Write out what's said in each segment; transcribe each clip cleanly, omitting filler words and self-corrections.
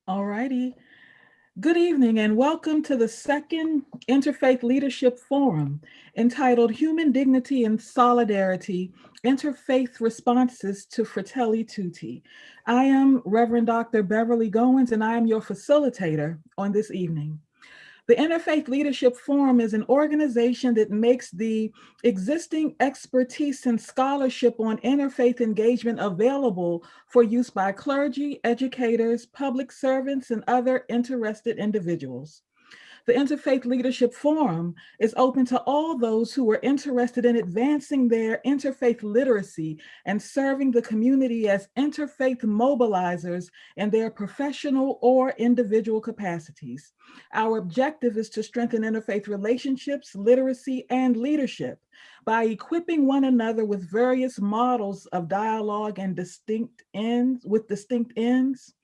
All righty. Good evening and welcome to the second Interfaith Leadership Forum entitled Human Dignity and Solidarity, Interfaith Responses to Fratelli Tutti. I am Reverend Dr. Beverly Goins and I am your facilitator on this evening. The Interfaith Leadership Forum is an organization that makes the existing expertise and scholarship on interfaith engagement available for use by clergy, educators, public servants, and other interested individuals. The Interfaith Leadership Forum is open to all those who are interested in advancing their interfaith literacy and serving the community as interfaith mobilizers in their professional or individual capacities. Our objective is to strengthen interfaith relationships, literacy, and leadership by equipping one another with various models of dialogue and distinct ends,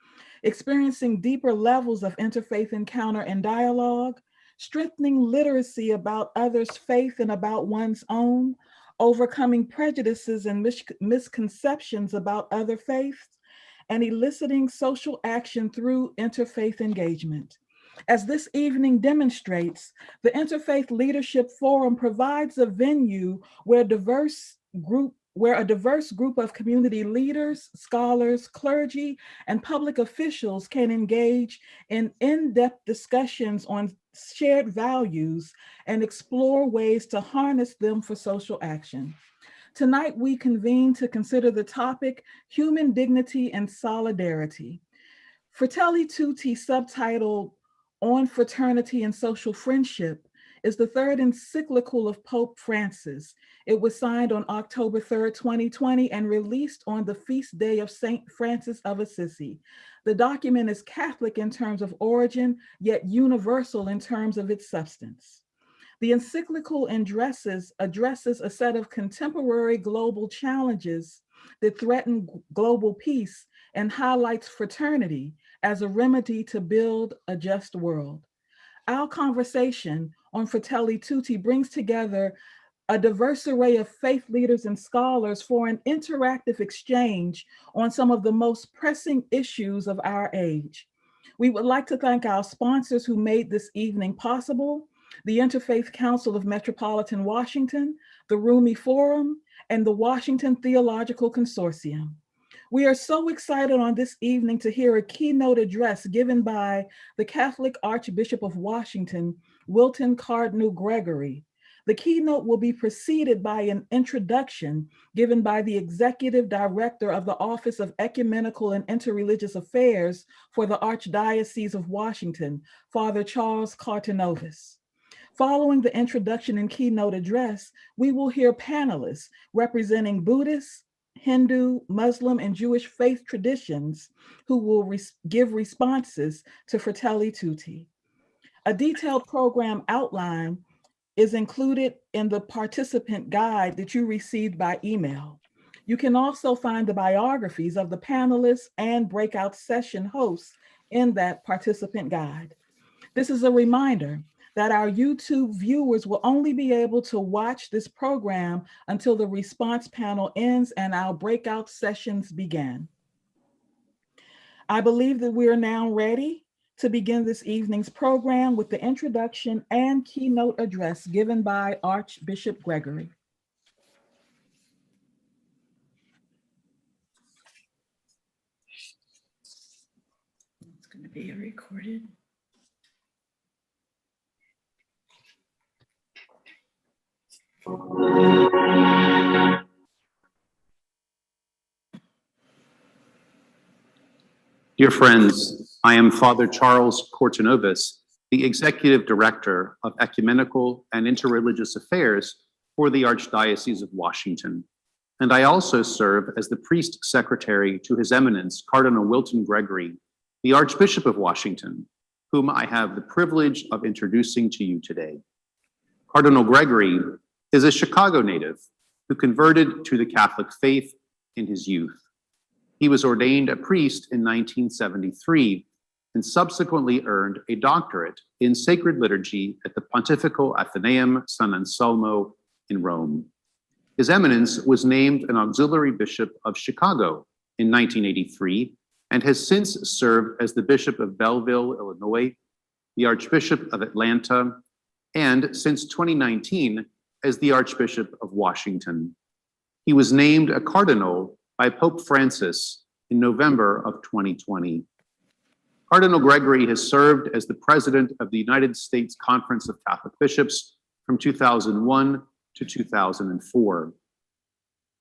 experiencing deeper levels of interfaith encounter and dialogue, strengthening literacy about others' faith and about one's own, overcoming prejudices and misconceptions about other faiths, and eliciting social action through interfaith engagement. As this evening demonstrates, the Interfaith Leadership Forum provides a venue where a diverse group of community leaders, scholars, clergy, and public officials can engage in in-depth discussions on shared values and explore ways to harness them for social action. Tonight, we convene to consider the topic, Human Dignity and Solidarity. Fratelli Tutti, subtitled On Fraternity and Social Friendship, is the third encyclical of Pope Francis. It was signed on October 3rd, 2020, and released on the feast day of St. Francis of Assisi. The document is Catholic in terms of origin, yet universal in terms of its substance. The encyclical addresses a set of contemporary global challenges that threaten global peace and highlights fraternity as a remedy to build a just world. Our conversation on Fratelli Tutti brings together a diverse array of faith leaders and scholars for an interactive exchange on some of the most pressing issues of our age. We would like to thank our sponsors who made this evening possible: the Interfaith Council of Metropolitan Washington, the Rumi Forum, and the Washington Theological Consortium. We are so excited on this evening to hear a keynote address given by the Catholic Archbishop of Washington, Wilton Cardinal Gregory. The keynote will be preceded by an introduction given by the Executive Director of the Office of Ecumenical and Interreligious Affairs for the Archdiocese of Washington, Father Charles Cartenovis. Following the introduction and keynote address, we will hear panelists representing Buddhists, Hindu, Muslim, and Jewish faith traditions who will give responses to Fratelli Tutti. A detailed program outline is included in the participant guide that you received by email. You can also find the biographies of the panelists and breakout session hosts in that participant guide. This is a reminder that our YouTube viewers will only be able to watch this program until the response panel ends and our breakout sessions begin. I believe that we are now ready to begin this evening's program with the introduction and keynote address given by Archbishop Gregory. It's going to be recorded. Dear friends, I am Father Charles Cartenovis, the Executive Director of Ecumenical and Interreligious Affairs for the Archdiocese of Washington. And I also serve as the Priest Secretary to His Eminence, Cardinal Wilton Gregory, the Archbishop of Washington, whom I have the privilege of introducing to you today. Cardinal Gregory is a Chicago native who converted to the Catholic faith in his youth. He was ordained a priest in 1973 and subsequently earned a doctorate in sacred liturgy at the Pontifical Athenaeum San Anselmo in Rome. His Eminence was named an auxiliary bishop of Chicago in 1983 and has since served as the Bishop of Belleville, Illinois, the Archbishop of Atlanta, and since 2019 as the Archbishop of Washington. He was named a cardinal by Pope Francis in November of 2020. Cardinal Gregory has served as the president of the United States Conference of Catholic Bishops from 2001 to 2004.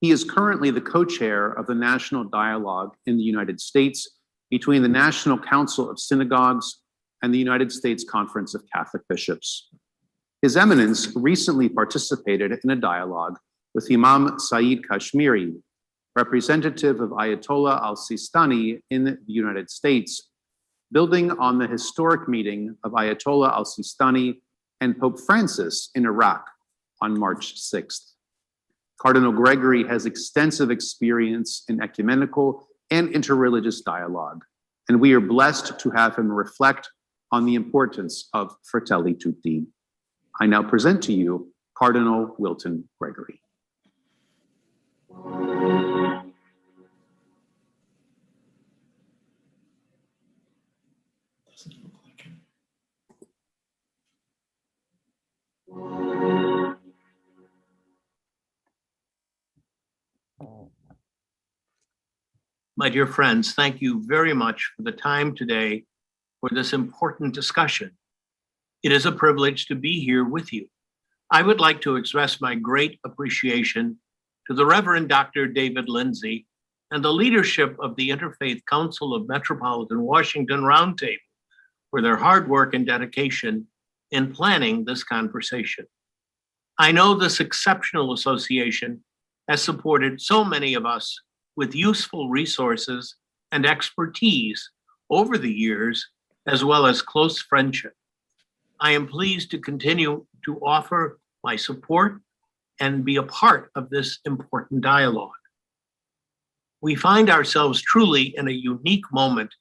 He is currently the co-chair of the National Dialogue in the United States between the National Council of Synagogues and the United States Conference of Catholic Bishops. His Eminence recently participated in a dialogue with Imam Saeed Kashmiri, representative of Ayatollah al-Sistani in the United States, building on the historic meeting of Ayatollah al-Sistani and Pope Francis in Iraq on March 6th. Cardinal Gregory has extensive experience in ecumenical and interreligious dialogue, and we are blessed to have him reflect on the importance of Fratelli Tutti. I now present to you Cardinal Wilton Gregory. My dear friends, thank you very much for the time today for this important discussion. It is a privilege to be here with you. I would like to express my great appreciation to the Reverend Dr. David Lindsay and the leadership of the Interfaith Council of Metropolitan Washington Roundtable for their hard work and dedication in planning this conversation. I know this exceptional association has supported so many of us with useful resources and expertise over the years, as well as close friendship. I am pleased to continue to offer my support and be a part of this important dialogue. We find ourselves truly in a unique moment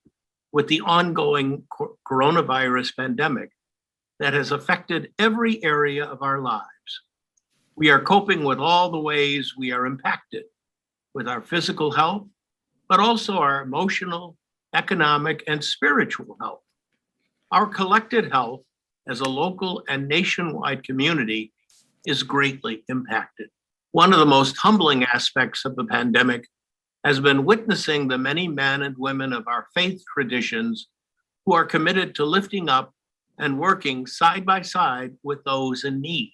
with the ongoing coronavirus pandemic that has affected every area of our lives. We are coping with all the ways we are impacted with our physical health, but also our emotional, economic, and spiritual health. Our collected health as a local and nationwide community is greatly impacted. One of the most humbling aspects of the pandemic has been witnessing the many men and women of our faith traditions who are committed to lifting up and working side by side with those in need.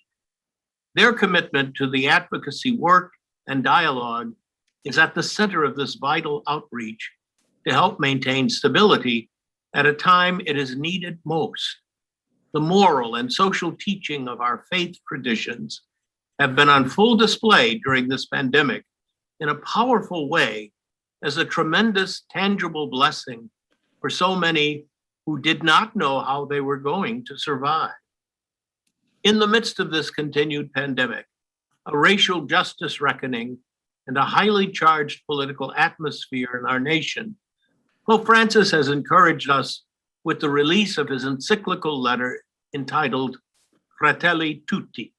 Their commitment to the advocacy work and dialogue is at the center of this vital outreach to help maintain stability at a time it is needed most. The moral and social teaching of our faith traditions have been on full display during this pandemic in a powerful way as a tremendous tangible blessing for so many who did not know how they were going to survive. In the midst of this continued pandemic, a racial justice reckoning, and a highly charged political atmosphere in our nation, Pope Francis has encouraged us with the release of his encyclical letter entitled Fratelli Tutti,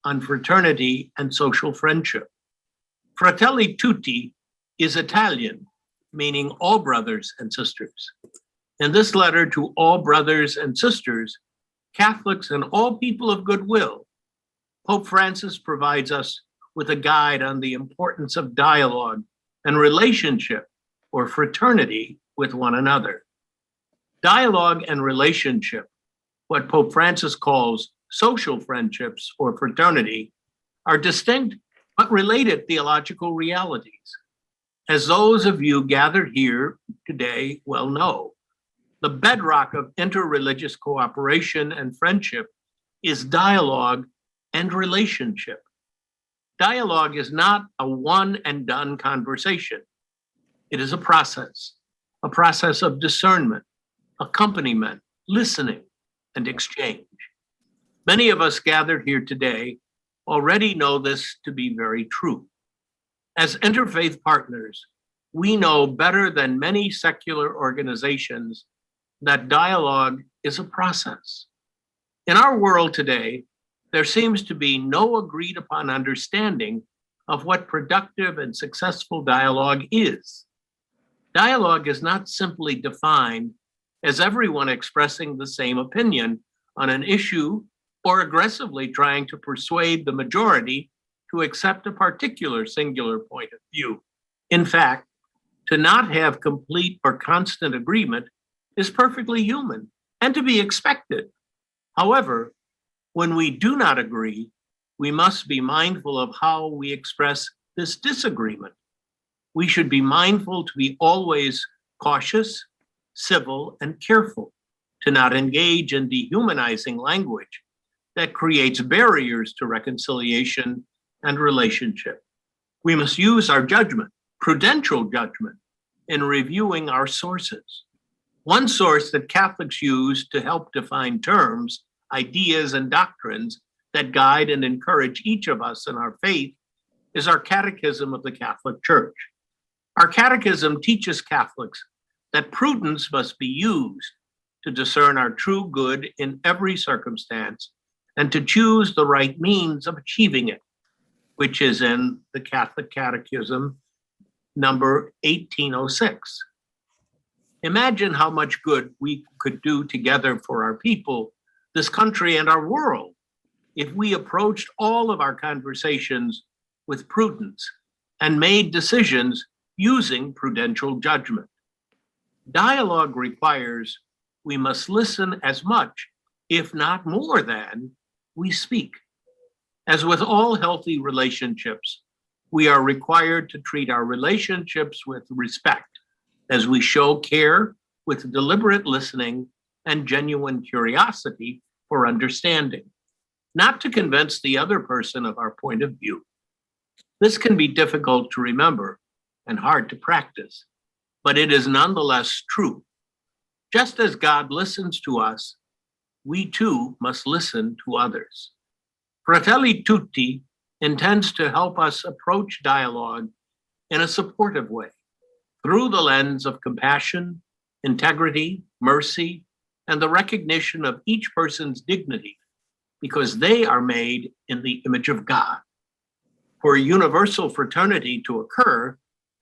on fraternity and social friendship. Fratelli Tutti is Italian, meaning all brothers and sisters. In this letter to all brothers and sisters, Catholics and all people of goodwill, Pope Francis provides us with a guide on the importance of dialogue and relationship or fraternity with one another. Dialogue and relationship, what Pope Francis calls social friendships or fraternity, are distinct but related theological realities. As those of you gathered here today well know, the bedrock of interreligious cooperation and friendship is dialogue and relationship. Dialogue is not a one and done conversation. It is a process of discernment, accompaniment, listening, and exchange. Many of us gathered here today already know this to be very true. As interfaith partners, we know better than many secular organizations that dialogue is a process. In our world today, there seems to be no agreed upon understanding of what productive and successful dialogue is. Dialogue is not simply defined as everyone expressing the same opinion on an issue or aggressively trying to persuade the majority to accept a particular singular point of view. In fact, to not have complete or constant agreement is perfectly human and to be expected. However, when we do not agree, we must be mindful of how we express this disagreement. We should be mindful to be always cautious, civil, and careful, to not engage in dehumanizing language that creates barriers to reconciliation and relationship. We must use our judgment, prudential judgment, in reviewing our sources. One source that Catholics use to help define terms, ideas, and doctrines that guide and encourage each of us in our faith is our Catechism of the Catholic Church. Our Catechism teaches Catholics that prudence must be used to discern our true good in every circumstance and to choose the right means of achieving it, which is in the Catholic Catechism number 1806. Imagine how much good we could do together for our people, this country, and our world if we approached all of our conversations with prudence and made decisions using prudential judgment. Dialogue requires we must listen as much, if not more than, we speak. As with all healthy relationships, we are required to treat our relationships with respect as we show care with deliberate listening and genuine curiosity for understanding, not to convince the other person of our point of view. This can be difficult to remember and hard to practice, but it is nonetheless true. Just as God listens to us, we too must listen to others. Fratelli Tutti intends to help us approach dialogue in a supportive way, through the lens of compassion, integrity, mercy, and the recognition of each person's dignity, because they are made in the image of God. For universal fraternity to occur,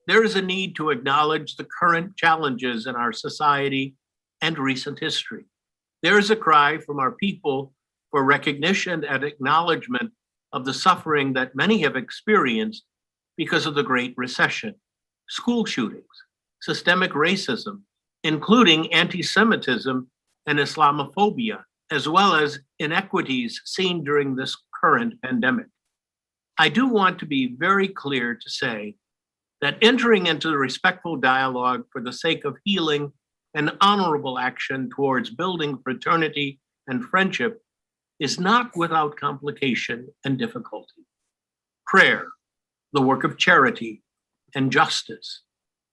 there is a need to acknowledge the current challenges in our society and recent history. There is a cry from our people for recognition and acknowledgement of the suffering that many have experienced because of the Great Recession, school shootings, systemic racism, including anti-Semitism and Islamophobia, as well as inequities seen during this current pandemic. I do want to be very clear to say that entering into the respectful dialogue for the sake of healing and honorable action towards building fraternity and friendship is not without complication and difficulty. Prayer, the work of charity and justice,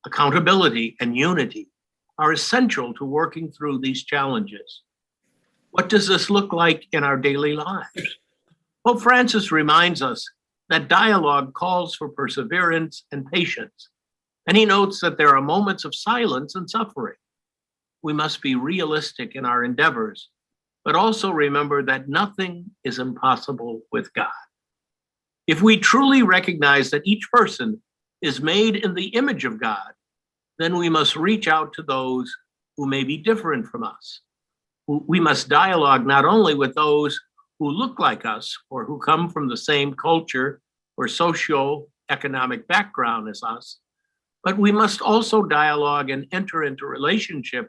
accountability and unity are essential to working through these challenges. What does this look like in our daily lives? Pope Francis reminds us that dialogue calls for perseverance and patience, and he notes that there are moments of silence and suffering. We must be realistic in our endeavors, but also remember that nothing is impossible with God. If we truly recognize that each person is made in the image of God, then we must reach out to those who may be different from us. We must dialogue not only with those who look like us or who come from the same culture or socio-economic background as us, but we must also dialogue and enter into relationship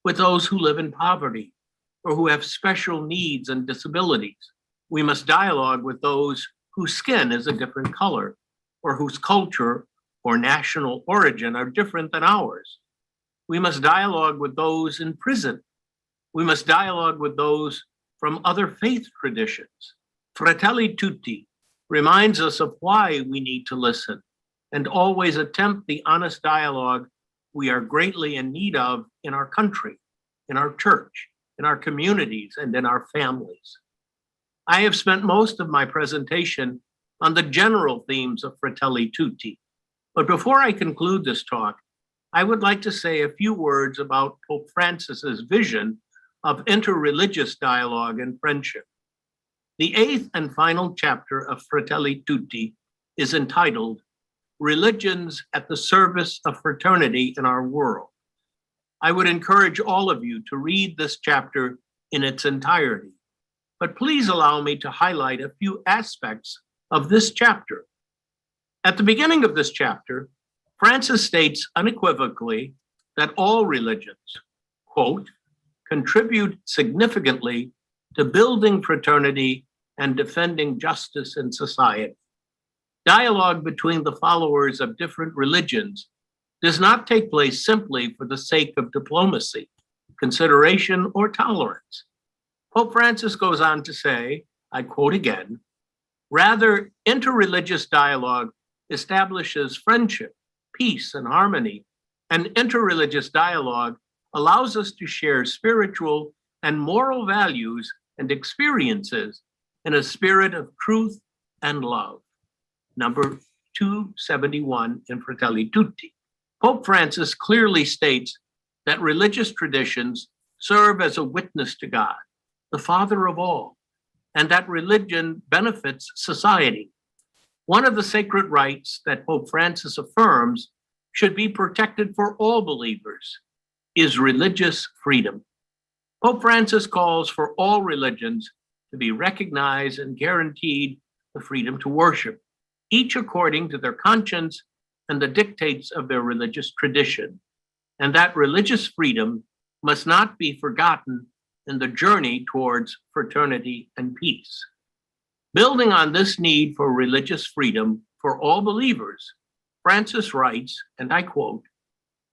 with those who live in poverty or who have special needs and disabilities. We must dialogue with those whose skin is a different color or whose culture or national origin are different than ours. We must dialogue with those in prison. We must dialogue with those from other faith traditions. Fratelli Tutti reminds us of why we need to listen and always attempt the honest dialogue we are greatly in need of in our country, in our church, in our communities, and in our families. I have spent most of my presentation on the general themes of Fratelli Tutti, but before I conclude this talk, I would like to say a few words about Pope Francis's vision of interreligious dialogue and friendship. The 8th and final chapter of Fratelli Tutti is entitled Religions at the Service of Fraternity in Our World. I would encourage all of you to read this chapter in its entirety, but please allow me to highlight a few aspects of this chapter. At the beginning of this chapter, Francis states unequivocally that all religions, quote, contribute significantly to building fraternity and defending justice in society. Dialogue between the followers of different religions does not take place simply for the sake of diplomacy, consideration, or tolerance. Pope Francis goes on to say, I quote again, rather, interreligious dialogue establishes friendship, peace, and harmony, and interreligious dialogue allows us to share spiritual and moral values and experiences in a spirit of truth and love. Number 271 in Fratelli Tutti. Pope Francis clearly states that religious traditions serve as a witness to God, the Father of all, and that religion benefits society. One of the sacred rights that Pope Francis affirms should be protected for all believers is religious freedom. Pope Francis calls for all religions to be recognized and guaranteed the freedom to worship, each according to their conscience and the dictates of their religious tradition, and that religious freedom must not be forgotten in the journey towards fraternity and peace. Building on this need for religious freedom for all believers, Francis writes, and I quote,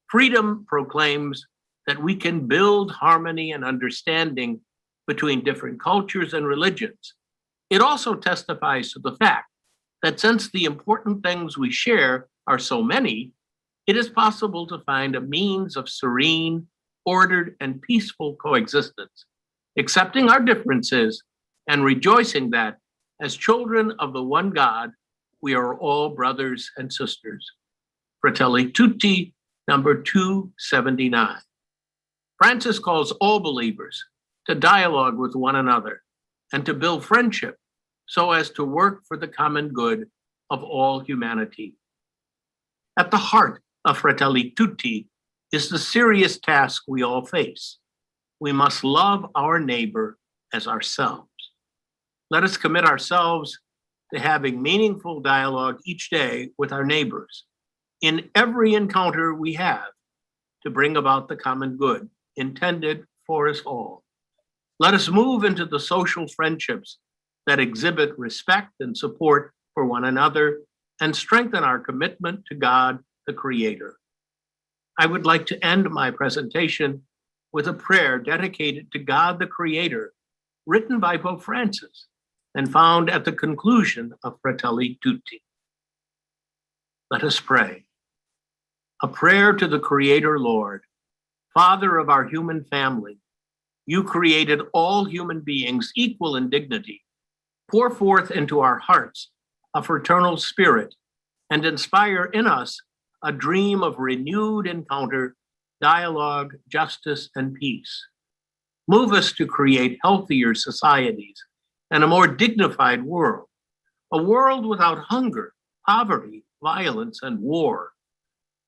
freedom proclaims that we can build harmony and understanding between different cultures and religions. It also testifies to the fact that since the important things we share are so many, it is possible to find a means of serene, ordered, and peaceful coexistence, accepting our differences and rejoicing that, as children of the one God, we are all brothers and sisters. Fratelli Tutti, number 279. Francis calls all believers to dialogue with one another and to build friendship so as to work for the common good of all humanity. At the heart of Fratelli Tutti is the serious task we all face. We must love our neighbor as ourselves. Let us commit ourselves to having meaningful dialogue each day with our neighbors in every encounter we have to bring about the common good intended for us all. Let us move into the social friendships that exhibit respect and support for one another and strengthen our commitment to God, the Creator. I would like to end my presentation with a prayer dedicated to God, the Creator, written by Pope Francis and found at the conclusion of Fratelli Tutti. Let us pray. A prayer to the Creator, Lord, Father of our human family. You created all human beings equal in dignity. Pour forth into our hearts a fraternal spirit and inspire in us a dream of renewed encounter, dialogue, justice, and peace. Move us to create healthier societies and a more dignified world, a world without hunger, poverty, violence, and war.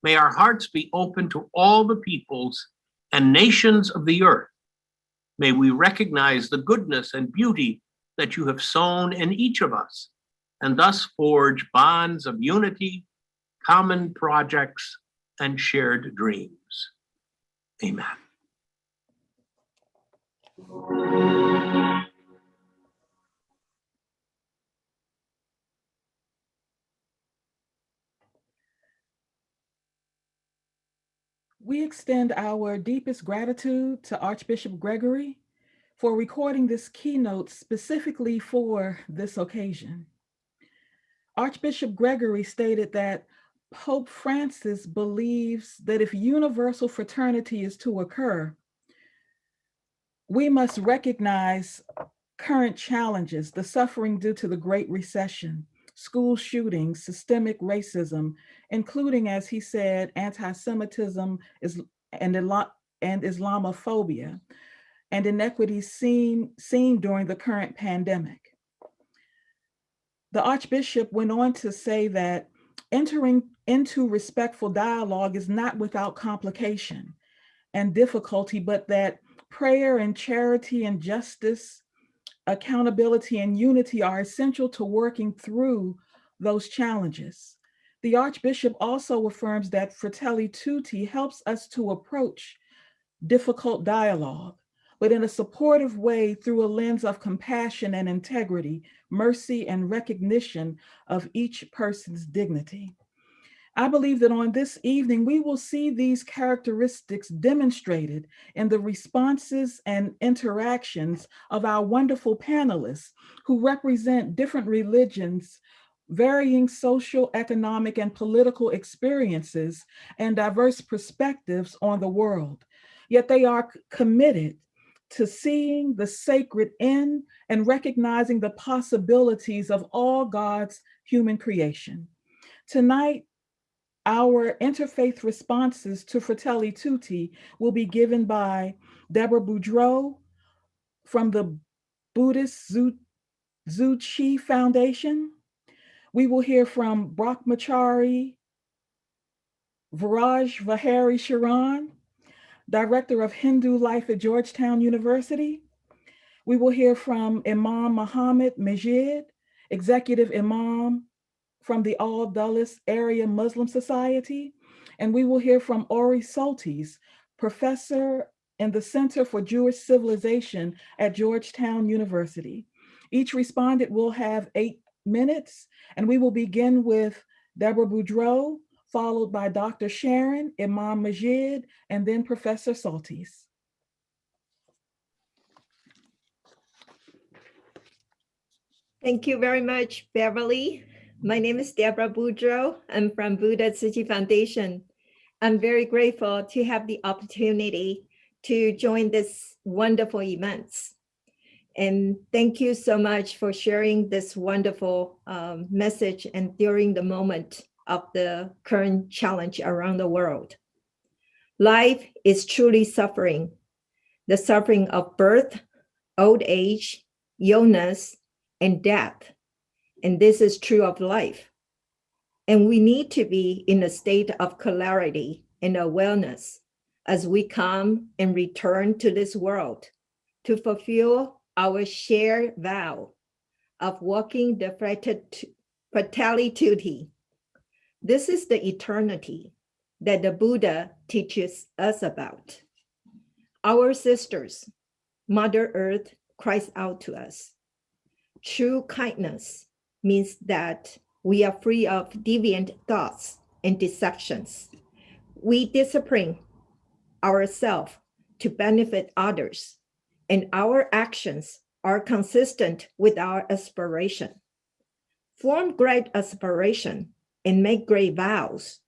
May our hearts be open to all the peoples and nations of the earth. May we recognize the goodness and beauty that you have sown in each of us, and thus forge bonds of unity, common projects, and shared dreams. Amen. We extend our deepest gratitude to Archbishop Gregory for recording this keynote specifically for this occasion. Archbishop Gregory stated that Pope Francis believes that if universal fraternity is to occur, we must recognize current challenges, the suffering due to the Great Recession, school shootings, systemic racism, including, as he said, anti-Semitism and Islamophobia, and inequities seen during the current pandemic. The Archbishop went on to say that Entering into respectful dialogue is not without complication and difficulty, but that prayer and charity and justice, accountability and unity are essential to working through those challenges. The Archbishop also affirms that Fratelli Tutti helps us to approach difficult dialogue, but in a supportive way through a lens of compassion and integrity, mercy and recognition of each person's dignity. I believe that on this evening, we will see these characteristics demonstrated in the responses and interactions of our wonderful panelists who represent different religions, varying social, economic, and political experiences, and diverse perspectives on the world. Yet they are committed to seeing the sacred in and recognizing the possibilities of all God's human creation. Tonight, our interfaith responses to Fratelli Tutti will be given by Deborah Boudreau from the Buddhist Tzu Chi Foundation. We will hear from Brahmachari Viraj Vahari Sharan, Director of Hindu Life at Georgetown University. We will hear from Imam Mizhir, Executive Imam from the Al-Dulles Area Muslim Society. And we will hear from Ori Soltis, Professor in the Center for Jewish Civilization at Georgetown University. Each respondent will have 8 minutes, and we will begin with Deborah Boudreau, followed by Dr. Sharon, Imam Mizhir, and then Professor Soltis. Thank you very much, Beverly. My name is Deborah Boudreau. I'm from Buddha Tzu Chi Foundation. I'm very grateful to have the opportunity to join this wonderful events. And thank you so much for sharing this wonderful message and during the moment of the current challenge around the world. Life is truly suffering, the suffering of birth, old age, illness, and death. And this is true of life. And we need to be in a state of clarity and awareness as we come and return to this world to fulfill our shared vow of walking the Fratelli Tutti. This is the eternity that the Buddha teaches us about. Our sisters, Mother Earth cries out to us. True kindness means that we are free of deviant thoughts and deceptions. We discipline ourselves to benefit others, and our actions are consistent with our aspiration. Form great aspiration and make great vows,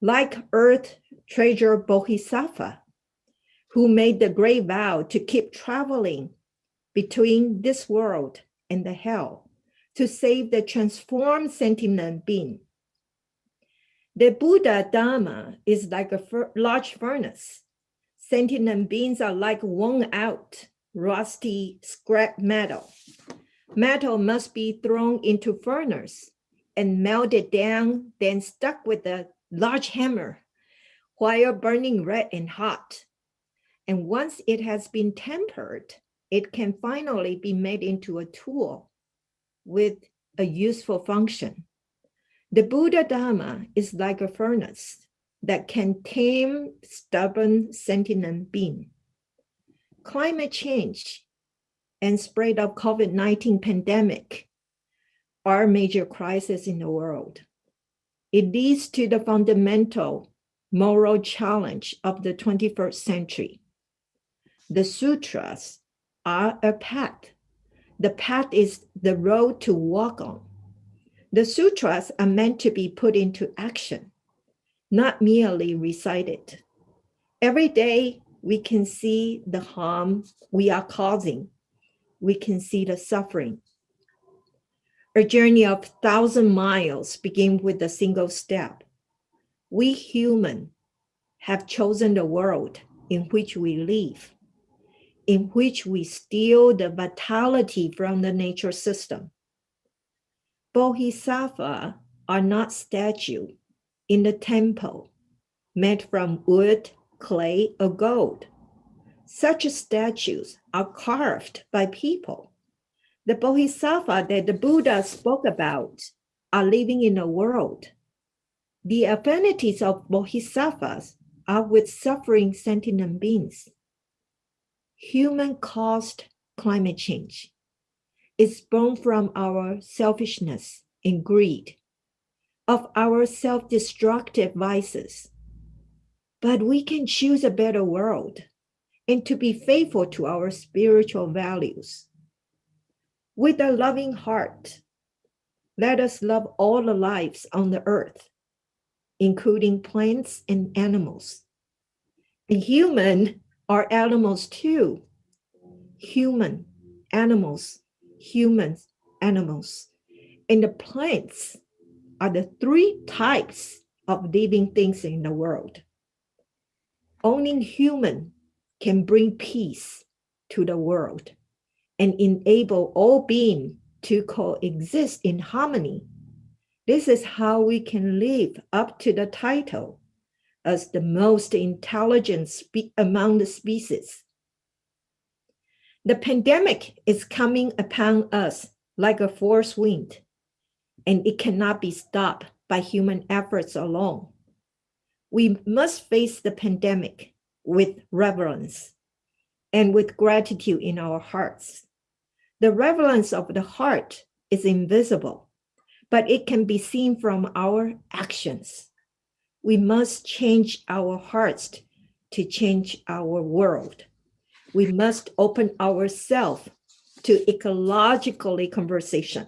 like Earth Treasure Bodhisattva, who made the great vow to keep traveling between this world and the hell to save the transformed sentient being. The Buddha Dharma is like a large furnace. Sentient beings are like worn out, rusty scrap metal. Metal must be thrown into furnace and melted down, then stuck with a large hammer while burning red and hot. And once it has been tempered, it can finally be made into a tool with a useful function. The Buddha Dharma is like a furnace that can tame stubborn sentient being. Climate change and spread of COVID-19 pandemic are major crises in the world. It leads to the fundamental moral challenge of the 21st century. The sutras are a path. The path is the road to walk on. The sutras are meant to be put into action, not merely recited. Every day, we can see the harm we are causing. We can see the suffering. A journey of 1,000 miles begins with a single step. We humans have chosen the world in which we live, in which we steal the vitality from the nature system. Bodhisattva are not statues in the temple made from wood, clay, or gold. Such statues are carved by people. The Bodhisattva that the Buddha spoke about are living in a world. The affinities of Bodhisattvas are with suffering sentient beings. Human-caused climate change is born from our selfishness and greed, of our self-destructive vices. But we can choose a better world and to be faithful to our spiritual values. With a loving heart, let us love all the lives on the earth, including plants and animals. And humans are animals too. Human, animals, humans, animals. And the plants are the three types of living things in the world. Only human can bring peace to the world and enable all beings to coexist in harmony. This is how we can live up to the title as the most intelligent among the species. The pandemic is coming upon us like a force wind, and it cannot be stopped by human efforts alone. We must face the pandemic with reverence and with gratitude in our hearts. The reverence of the heart is invisible, but it can be seen from our actions. We must change our hearts to change our world. We must open ourselves to ecologically conversation.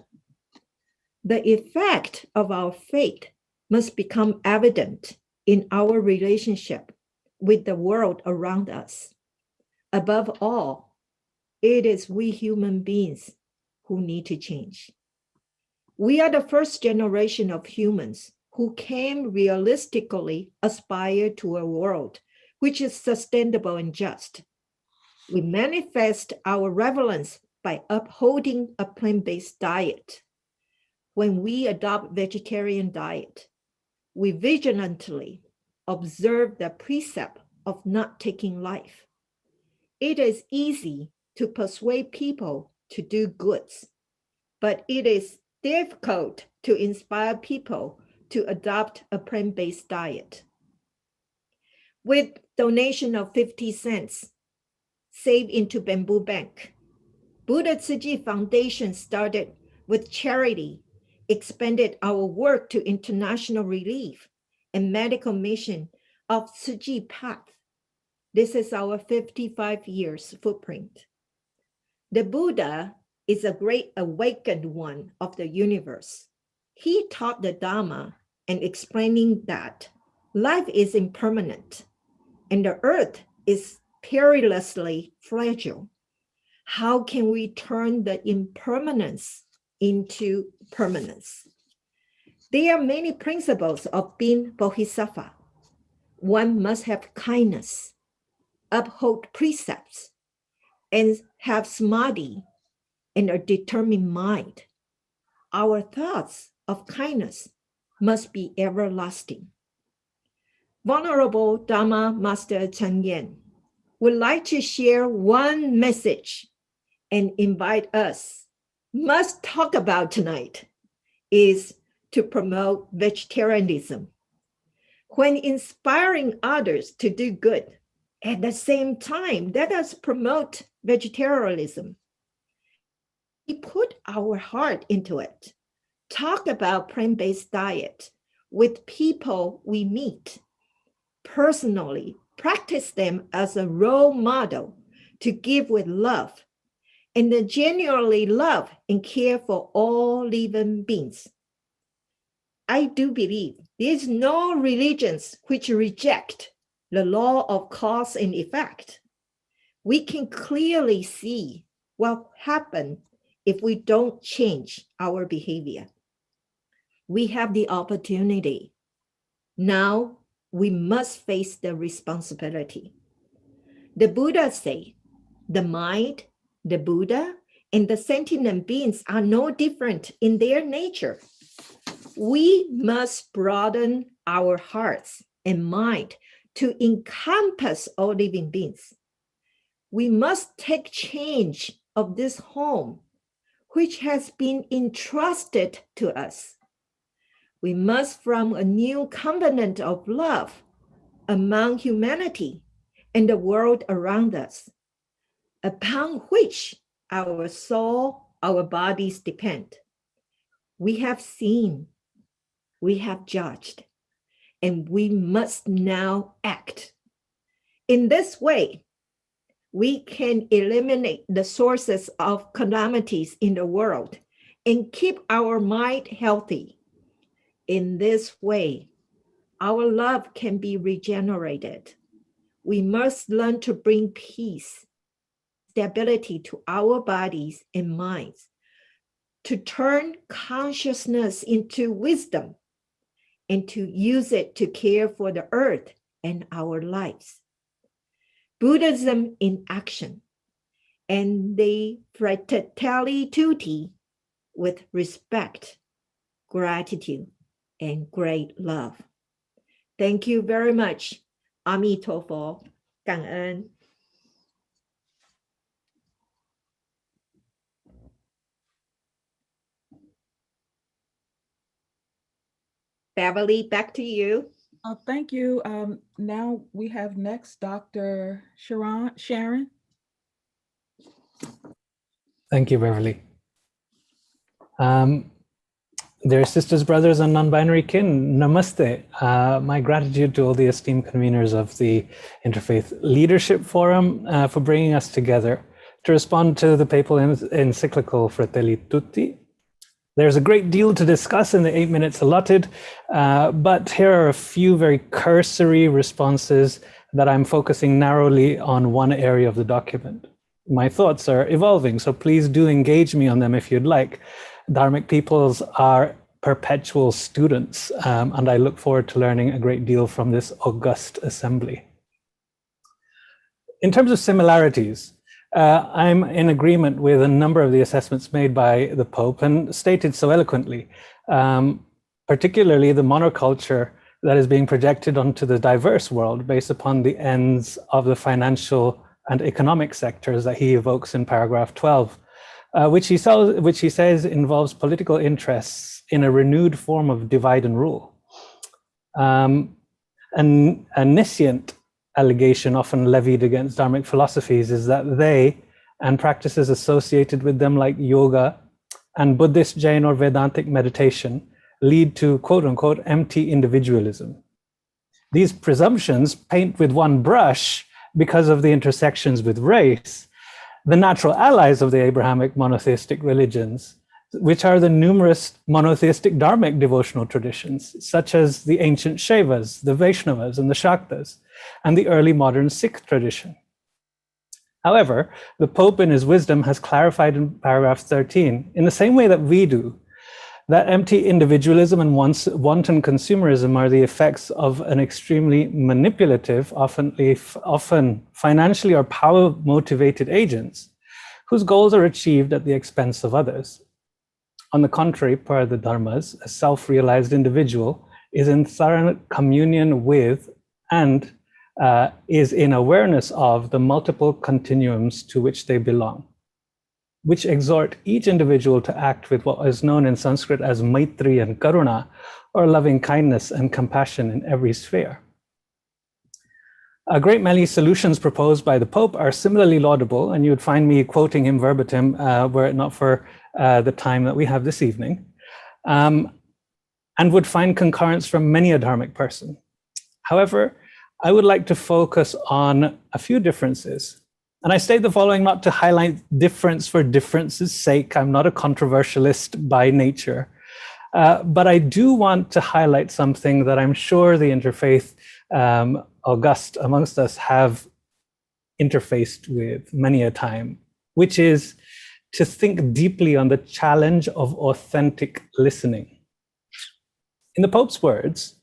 The effect of our faith must become evident in our relationship with the world around us. Above all, it is we human beings who need to change. We are the first generation of humans who can realistically aspire to a world which is sustainable and just. We manifest our reverence by upholding a plant-based diet. When we adopt vegetarian diet, we vigilantly observe the precept of not taking life. It is easy to persuade people to do goods, but it is difficult to inspire people to adopt a plant-based diet. With donation of 50 cents saved into Bamboo Bank, Buddha Tzu Chi Foundation started with charity, expanded our work to international relief and medical mission of Tzu Chi Path. This is our 55 years footprint. The Buddha is a great awakened one of the universe. He taught the Dharma and explaining that life is impermanent and the earth is perilously fragile. How can we turn the impermanence into permanence? There are many principles of being Bodhisattva. One must have kindness, uphold precepts, and have samadhi and a determined mind. Our thoughts of kindness must be everlasting. Venerable Dharma Master Cheng Yen would like to share one message and invite us must talk about tonight is to promote vegetarianism. When inspiring others to do good, at the same time, let us promote vegetarianism. We put our heart into it. Talk about plant-based diet with people we meet. Personally, practice them as a role model to give with love and then genuinely love and care for all living beings. I do believe there is no religions which reject the law of cause and effect. We can clearly see what happens if we don't change our behavior. We have the opportunity. Now we must face the responsibility. The Buddha say, the mind, the Buddha, and the sentient beings are no different in their nature. we must broaden our hearts and mind to encompass all living beings. We must take charge of this home, which has been entrusted to us. We must form a new covenant of love among humanity and the world around us, upon which our soul, our bodies depend. We have seen, we have judged, and we must now act. In this way, we can eliminate the sources of calamities in the world and keep our mind healthy. In this way, our love can be regenerated. We must learn to bring peace, stability to our bodies and minds, to turn consciousness into wisdom, and to use it to care for the earth and our lives. Buddhism in action, and the Fratelli Tutti with respect, gratitude, and great love. Thank you very much. 阿弥陀佛，感恩。Beverly, back to you. Thank you. Now we have next Dr. Sharon. Thank you, Beverly. Dear sisters, brothers, and non-binary kin, namaste. My gratitude to all the esteemed conveners of the Interfaith Leadership Forum for bringing us together to respond to the papal encyclical Fratelli Tutti. There's a great deal to discuss in the 8 minutes allotted, but here are a few very cursory responses that I'm focusing narrowly on one area of the document. My thoughts are evolving, so please do engage me on them if you'd like. Dharmic peoples are perpetual students, and I look forward to learning a great deal from this august assembly. In terms of similarities, I'm in agreement with a number of the assessments made by the Pope and stated so eloquently, particularly the monoculture that is being projected onto the diverse world based upon the ends of the financial and economic sectors that he evokes in paragraph 12, which he says involves political interests in a renewed form of divide and rule. An nescient allegation often levied against Dharmic philosophies is that they, and practices associated with them like yoga and Buddhist, Jain, or Vedantic meditation, lead to quote unquote empty individualism. These presumptions paint with one brush, because of the intersections with race, the natural allies of the Abrahamic monotheistic religions, which are the numerous monotheistic Dharmic devotional traditions, such as the ancient Shaivas, the Vaishnavas, and the Shaktas, and the early modern Sikh tradition. However, the Pope in his wisdom has clarified in paragraph 13, in the same way that we do, that empty individualism and wanton consumerism are the effects of an extremely manipulative, often financially or power-motivated agents, whose goals are achieved at the expense of others. On the contrary, per the Dharmas, a self-realized individual is in thorough communion with and is in awareness of the multiple continuums to which they belong, which exhort each individual to act with what is known in Sanskrit as Maitri and Karuna, or loving kindness and compassion in every sphere. A great many solutions proposed by the Pope are similarly laudable, and you would find me quoting him verbatim were it not for the time that we have this evening, and would find concurrence from many a Dharmic person. However, I would like to focus on a few differences. And I state the following not to highlight difference for difference's sake. I'm not a controversialist by nature, but I do want to highlight something that I'm sure the interfaith august amongst us have interfaced with many a time, which is to think deeply on the challenge of authentic listening. In the Pope's words,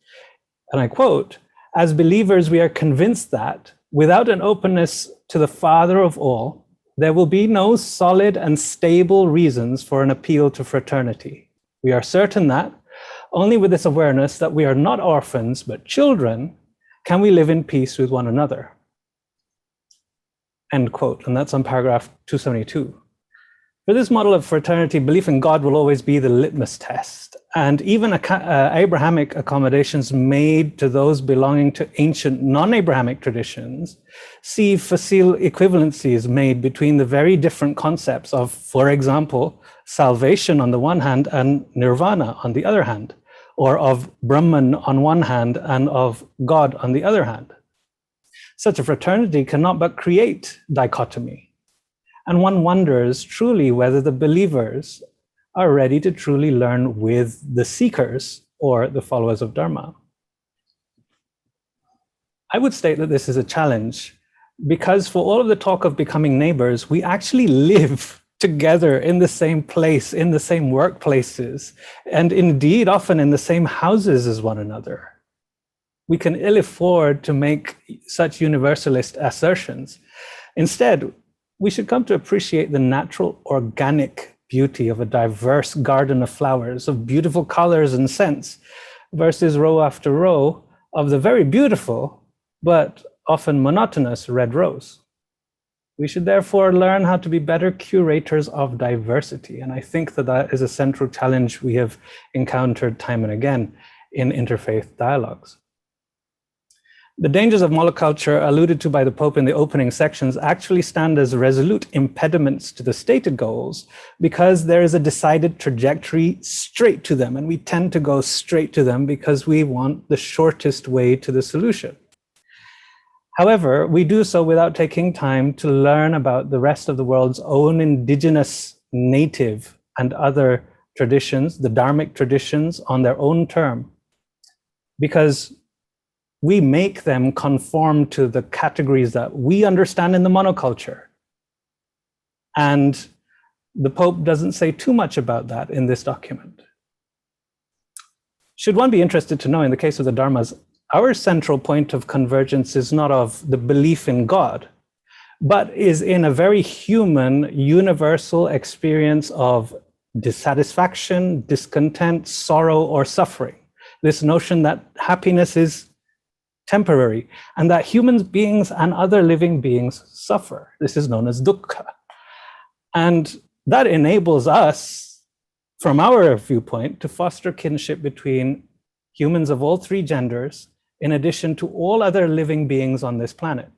and I quote, "As believers, we are convinced that without an openness to the Father of all, there will be no solid and stable reasons for an appeal to fraternity. We are certain that, Only with this awareness that we are not orphans, but children, can we live in peace with one another. End quote. And that's on paragraph 272. For this model of fraternity, belief in God will always be the litmus test. And even Abrahamic accommodations made to those belonging to ancient non-Abrahamic traditions see facile equivalencies made between the very different concepts of, for example, salvation on the one hand and nirvana on the other hand, or of Brahman on one hand and of God on the other hand. Such a fraternity cannot but create dichotomy. And one wonders truly whether the believers are ready to truly learn with the seekers or the followers of Dharma. I would state that this is a challenge because for all of the talk of becoming neighbors, we actually live together in the same place, in the same workplaces, and indeed often in the same houses as one another. We can ill afford to make such universalist assertions. Instead, we should come to appreciate the natural, organic beauty of a diverse garden of flowers, of beautiful colors and scents, versus row after row of the very beautiful, but often monotonous red rose. We should therefore learn how to be better curators of diversity. And I think that that is a central challenge we have encountered time and again in interfaith dialogues. The dangers of monoculture alluded to by the Pope in the opening sections actually stand as resolute impediments to the stated goals because there is a decided trajectory straight to them, and we tend to go straight to them because we want the shortest way to the solution. However, we do so without taking time to learn about the rest of the world's own indigenous, native, and other traditions, the Dharmic traditions, on their own term, because we make them conform to the categories that we understand in the monoculture. And the Pope doesn't say too much about that in this document. Should one be interested to know, in the case of the Dharmas, our central point of convergence is not of the belief in God, but is in a very human, universal experience of dissatisfaction, discontent, sorrow, or suffering. This notion that happiness is temporary, and that human beings and other living beings suffer. This is known as dukkha. And that enables us, from our viewpoint, to foster kinship between humans of all three genders, in addition to all other living beings on this planet.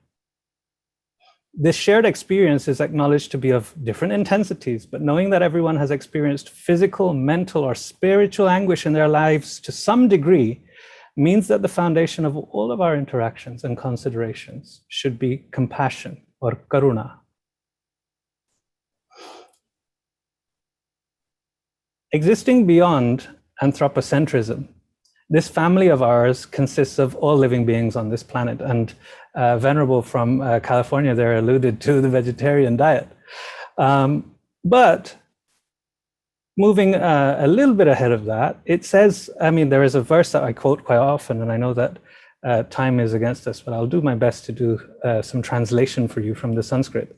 This shared experience is acknowledged to be of different intensities, but knowing that everyone has experienced physical, mental, or spiritual anguish in their lives to some degree means that the foundation of all of our interactions and considerations should be compassion, or karuna. Existing beyond anthropocentrism, this family of ours consists of all living beings on this planet. And Venerable from California there alluded to the vegetarian diet. But moving a little bit ahead of that, it says, I mean, there is a verse that I quote quite often, and I know that time is against us, but I'll do my best to do some translation for you from the Sanskrit.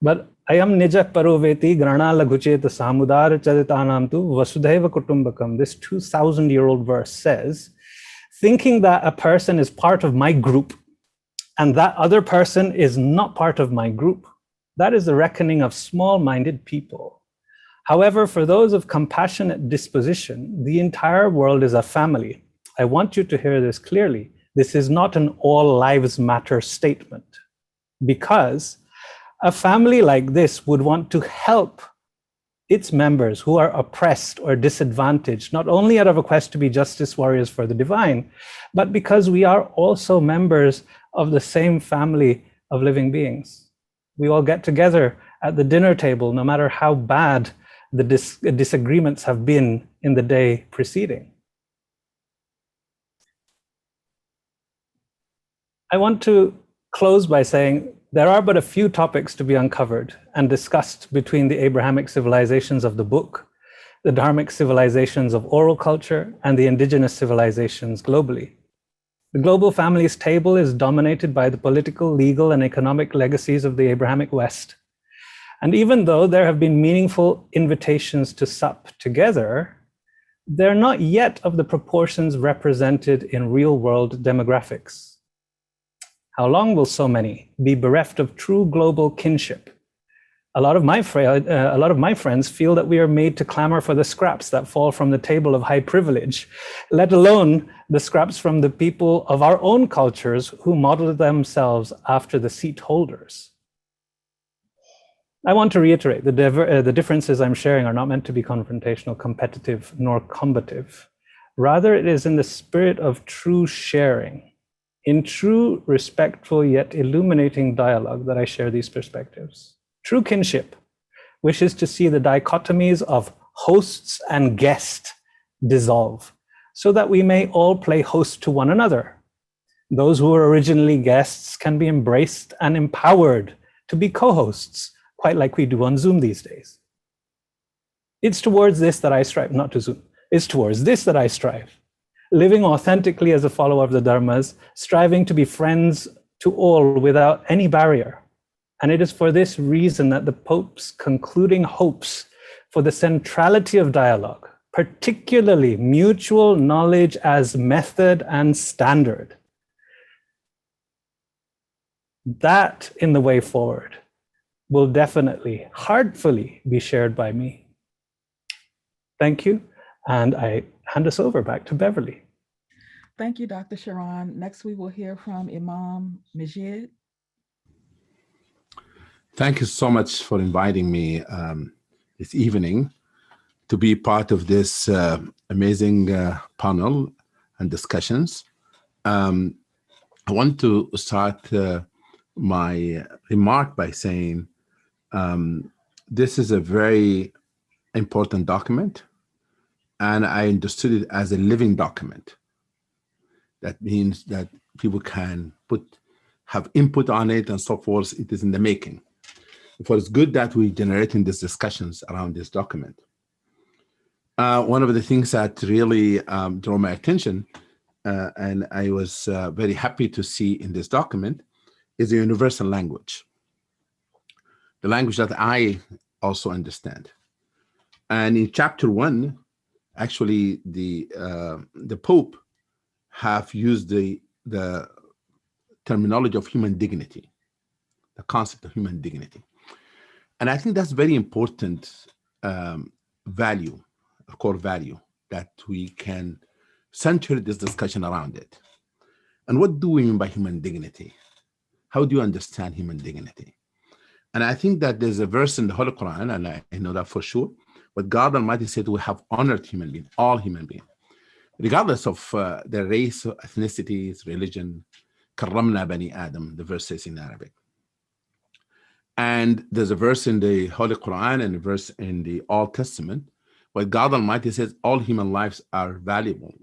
But ayam nija paroveti grana lagucheta samudara chaditanam tu vasudhaiva kutumbakam. This 2,000-year-old verse says, thinking that a person is part of my group and that other person is not part of my group, that is the reckoning of small-minded people. However, for those of compassionate disposition, the entire world is a family. I want you to hear this clearly. This is not an all lives matter statement, because a family like this would want to help its members who are oppressed or disadvantaged, not only out of a quest to be justice warriors for the divine, but because we are also members of the same family of living beings. We all get together at the dinner table, no matter how bad the disagreements have been in the day preceding. I want to close by saying there are but a few topics to be uncovered and discussed between the Abrahamic civilizations of the book, the Dharmic civilizations of oral culture, and the indigenous civilizations globally. The global family's table is dominated by the political, legal, and economic legacies of the Abrahamic West. And even though there have been meaningful invitations to sup together, they're not yet of the proportions represented in real-world demographics. How long will so many be bereft of true global kinship? A lot of my friends feel that we are made to clamor for the scraps that fall from the table of high privilege, let alone the scraps from the people of our own cultures who model themselves after the seat holders. I want to reiterate, the differences I'm sharing are not meant to be confrontational, competitive, nor combative. Rather, it is in the spirit of true sharing, in true, respectful, yet illuminating dialogue that I share these perspectives. True kinship wishes to see the dichotomies of hosts and guest dissolve, so that we may all play host to one another. Those who were originally guests can be embraced and empowered to be co-hosts, quite like we do on Zoom these days. It's towards this that I strive, not to Zoom. It's towards this that I strive. Living authentically as a follower of the Dharmas, striving to be friends to all without any barrier. And it is for this reason that the Pope's concluding hopes for the centrality of dialogue, particularly mutual knowledge as method and standard, that in the way forward will definitely, heartfully be shared by me. Thank you, and I hand us over back to Beverly. Thank you, Dr. Sharon. Next, we will hear from Imam Mizhir. Thank you so much for inviting me this evening to be part of this amazing panel and discussions. I want to start my remark by saying this is a very important document, and I understood it as a living document. That means that people can have input on it and so forth. It is in the making. For it's good that we're generating these discussions around this document. One of the things that really drew my attention, and I was very happy to see in this document, is the universal language. The language that I also understand. And in chapter 1, actually the Pope have used the terminology of human dignity, the concept of human dignity. And I think that's very important value, a core value, that we can center this discussion around it. And what do we mean by human dignity? How do you understand human dignity? And I think that there's a verse in the Holy Quran, and I know that for sure, but God Almighty said we have honored human beings, all human beings, regardless of their race, ethnicities, religion. Karramna bani Adam, the verse says in Arabic. And there's a verse in the Holy Quran and a verse in the Old Testament where God Almighty says all human lives are valuable.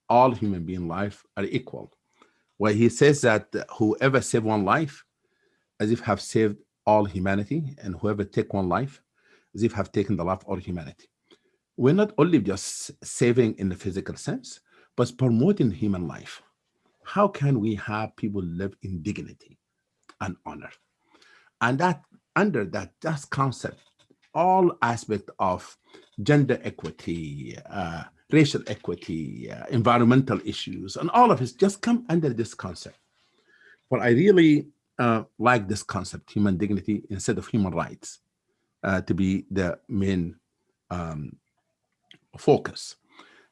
All human being life are equal. Where he says that whoever save one life, as if have saved all humanity, and whoever take one life, as if have taken the life of all humanity. We're not only just saving in the physical sense, but promoting human life. How can we have people live in dignity and honor? And that under that concept, all aspects of gender equity, racial equity, environmental issues, and all of it just come under this concept. But I really like this concept, human dignity instead of human rights, to be the main focus.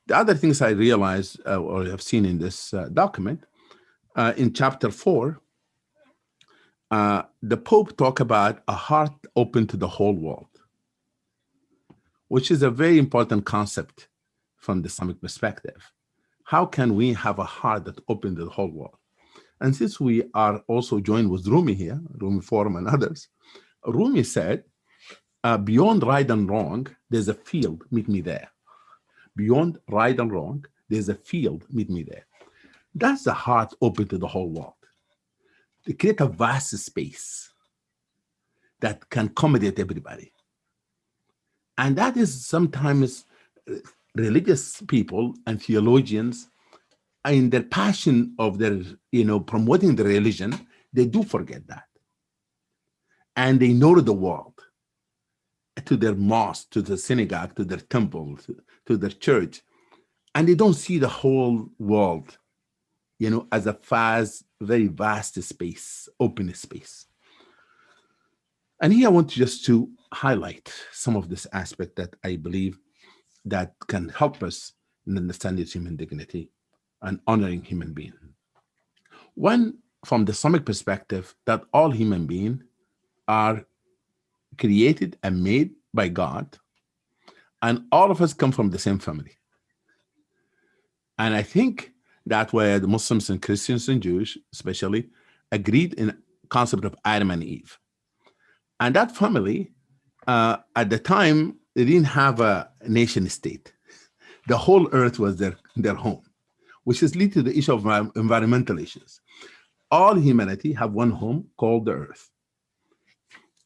The other things I realized or have seen in this document, in chapter 4, the Pope talk about a heart open to the whole world, which is a very important concept from the Islamic perspective. How can we have a heart that open to the whole world? And since we are also joined with Rumi here, Rumi Forum and others, Rumi said, beyond right and wrong, there's a field, meet me there. Beyond right and wrong, there's a field, meet me there. That's the heart open to the whole world. To create a vast space that can accommodate everybody. And that is sometimes religious people and theologians, in their passion of their, promoting the religion, they do forget that. And they ignore the world. to their mosque, to the synagogue, to their temple, to their church, and they don't see the whole world, as a very vast space, open space. And here I want just to highlight some of this aspect that I believe that can help us in understanding human dignity and honoring human being. One, from the Islamic perspective, that all human beings are created and made by God, and all of us come from the same family. And I think that where the Muslims and Christians and Jews especially agreed in the concept of Adam and Eve. And that family, at the time, they didn't have a nation state. The whole earth was their home, which is lead to the issue of environmental issues. All humanity have one home called the earth.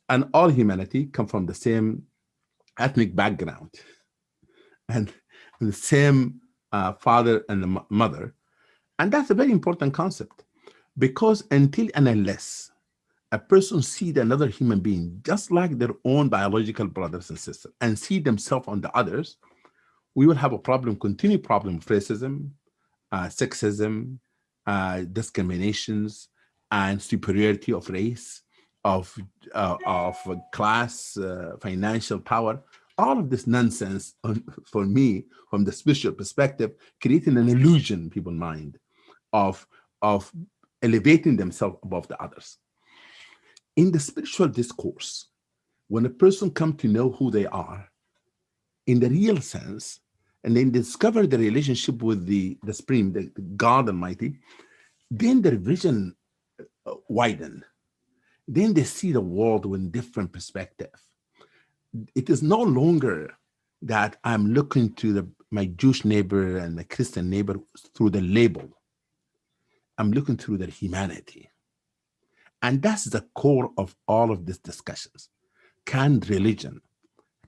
And all humanity come from the same ethnic background and the same father and the mother. And that's a very important concept, because until and unless a person sees another human being just like their own biological brothers and sisters and see themselves on the others, we will have a continued problem of racism, sexism, discriminations, and superiority of race, of class, financial power. All of this nonsense, for me, from the spiritual perspective, creating an illusion in people's mind of elevating themselves above the others. In the spiritual discourse, when a person comes to know who they are in the real sense, and then discover the relationship with the Supreme, the God Almighty, then their vision widen. Then they see the world with a different perspective. It is no longer that I'm looking to my Jewish neighbor and my Christian neighbor through the label. I'm looking through their humanity. And that's the core of all of these discussions. Can religion,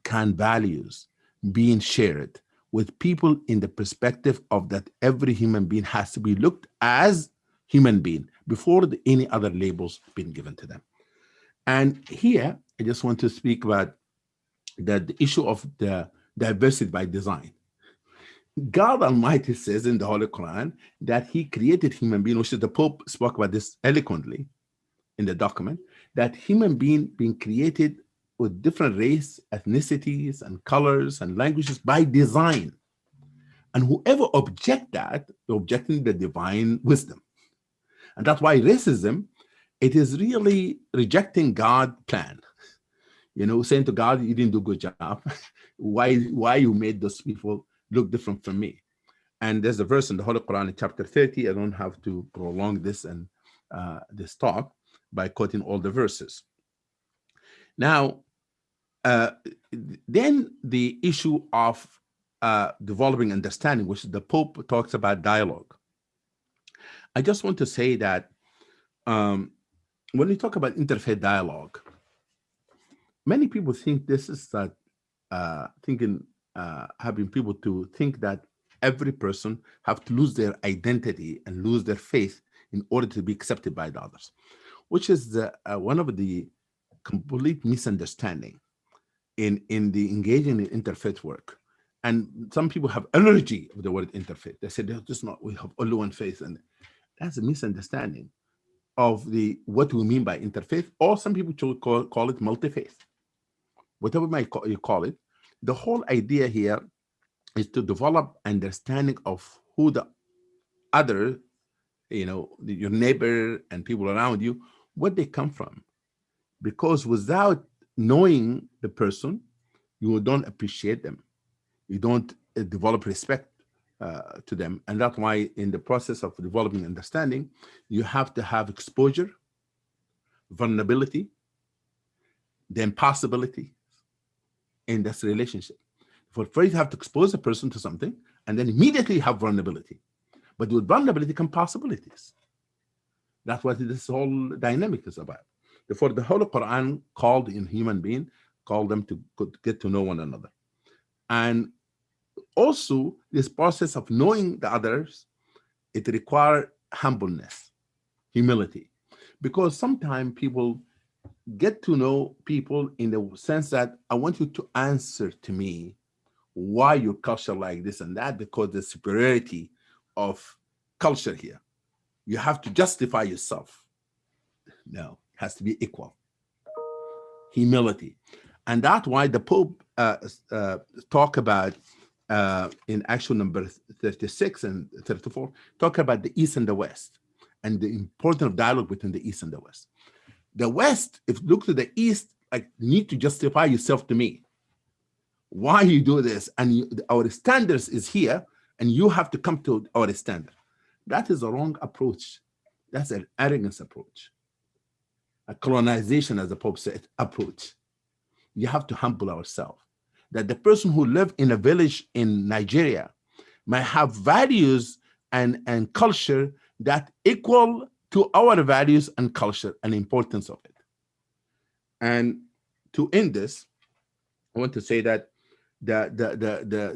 can values being shared with people in the perspective of that every human being has to be looked as human being before any other labels being given to them. And here, I just want to speak about the issue of the diversity by design. God Almighty says in the Holy Quran that he created human being, which is the Pope spoke about this eloquently in the document, that human being being created with different race, ethnicities, and colors and languages by design. And whoever object that, they're objecting the divine wisdom. And that's why racism, it is really rejecting God's plan. Saying to God, you didn't do a good job. Why you made those people look different from me? And there's a verse in the Holy Quran in chapter 30. I don't have to prolong this and this talk by quoting all the verses. Now, then the issue of developing understanding, which the Pope talks about dialogue. I just want to say that when we talk about interfaith dialogue, many people think this is that having people to think that every person have to lose their identity and lose their faith in order to be accepted by the others, which is one of the complete misunderstanding in the engaging in interfaith work. And some people have allergy of the word interfaith. They say we have only one faith, and that's a misunderstanding of what we mean by interfaith, or some people call it multi-faith. Whatever you call it, the whole idea here is to develop understanding of who the other, your neighbor and people around you, what they come from. Because without knowing the person, you don't appreciate them. You don't develop respect to them. And that's why in the process of developing understanding, you have to have exposure, vulnerability, then possibility in this relationship. For first, you have to expose a person to something, and then immediately have vulnerability. But with vulnerability come possibilities. That's what this whole dynamic is about. Therefore, the Holy Quran called in human being, called them to get to know one another. And also, this process of knowing the others, it requires humbleness, humility. Because sometimes people get to know people in the sense that I want you to answer to me why your culture like this and that, because the superiority of culture here. You have to justify yourself. No, it has to be equal. Humility. And that's why the Pope talk about in action number 36 and 34, talk about the East and the West and the importance of dialogue between the East and the West. The West, if you look to the East, like, need to justify yourself to me. Why you do this? And our standards is here, and you have to come to our standard. That is a wrong approach. That's an arrogance approach. A colonization, as the Pope said, approach. You have to humble ourselves. That the person who lives in a village in Nigeria might have values and culture that equal to our values and culture and importance of it. And to end this, I want to say that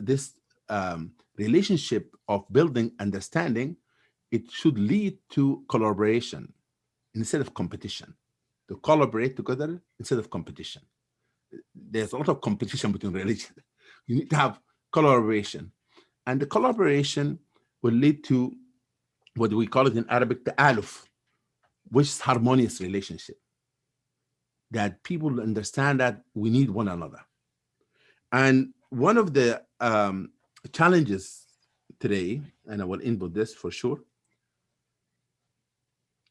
this relationship of building understanding, it should lead to collaboration instead of competition. To collaborate together instead of competition. There's a lot of competition between religions. You need to have collaboration. And the collaboration will lead to what we call it in Arabic, ta'aluf, which is harmonious relationship. That people understand that we need one another. And one of the challenges today, and I will end with this for sure,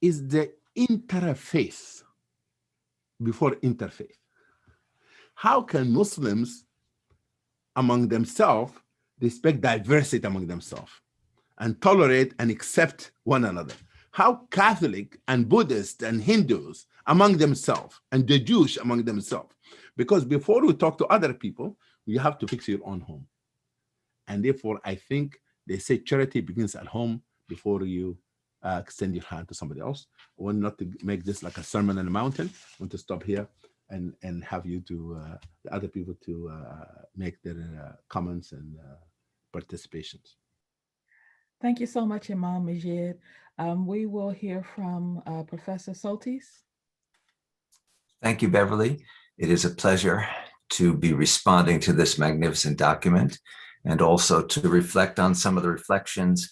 is the interfaith before interfaith. How can Muslims among themselves respect diversity among themselves and tolerate and accept one another? How Catholic and Buddhist and Hindus among themselves and the Jewish among themselves? Because before we talk to other people, you have to fix your own home. And therefore, I think they say charity begins at home before you extend your hand to somebody else. I want not to make this like a sermon on a mountain. I want to stop here and have you to, the other people to make their comments and participations. Thank you so much, Imam Mizhir. We will hear from Professor Soltis. Thank you, Beverly. It is a pleasure to be responding to this magnificent document and also to reflect on some of the reflections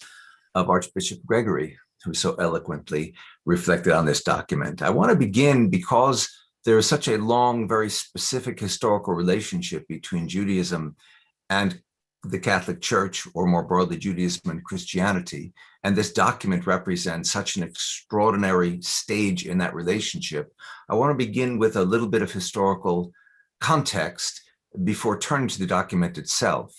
of Archbishop Gregory, who so eloquently reflected on this document. I want to begin because there is such a long, very specific historical relationship between Judaism and the Catholic Church, or more broadly, Judaism and Christianity. And this document represents such an extraordinary stage in that relationship. I want to begin with a little bit of historical context before turning to the document itself.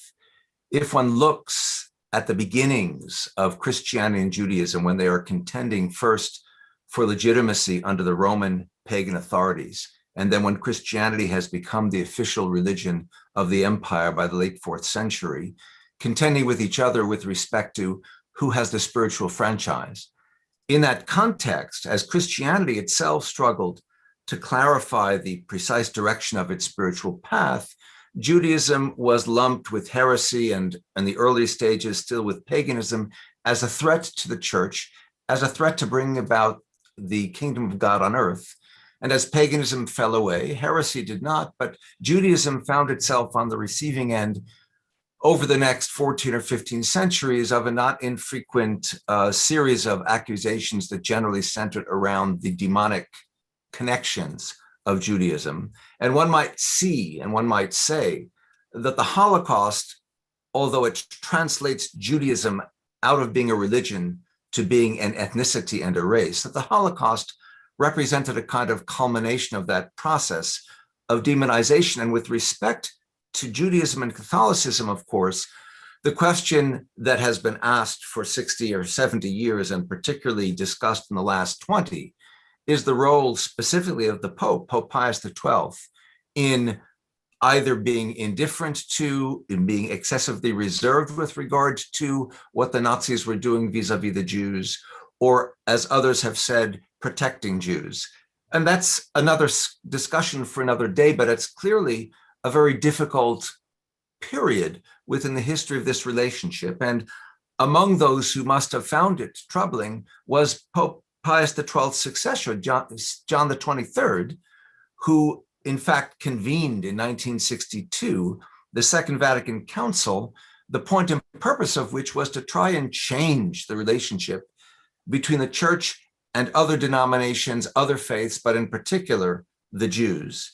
If one looks at the beginnings of Christianity and Judaism, when they are contending first for legitimacy under the Roman pagan authorities, and then when Christianity has become the official religion of the empire by the late 4th century, contending with each other with respect to who has the spiritual franchise. In that context, as Christianity itself struggled to clarify the precise direction of its spiritual path, Judaism was lumped with heresy and in the early stages still with paganism as a threat to the church, as a threat to bring about the kingdom of God on earth. And as paganism fell away, heresy did not, but Judaism found itself on the receiving end over the next 14 or 15 centuries of a not infrequent series of accusations that generally centered around the demonic connections of Judaism. And one might see and one might say that the Holocaust, although it translates Judaism out of being a religion to being an ethnicity and a race, that the Holocaust represented a kind of culmination of that process of demonization. And with respect to Judaism and Catholicism, of course, the question that has been asked for 60 or 70 years, and particularly discussed in the last 20, is the role specifically of the Pope, Pope Pius XII, in either being indifferent to, in being excessively reserved with regard to what the Nazis were doing vis-a-vis the Jews, or, as others have said, protecting Jews. And that's another discussion for another day, but it's clearly a very difficult period within the history of this relationship. And among those who must have found it troubling was Pope Pius XII's successor, John the 23rd, who in fact convened in 1962 the Second Vatican Council, the point and purpose of which was to try and change the relationship between the church and other denominations, other faiths, but in particular, the Jews.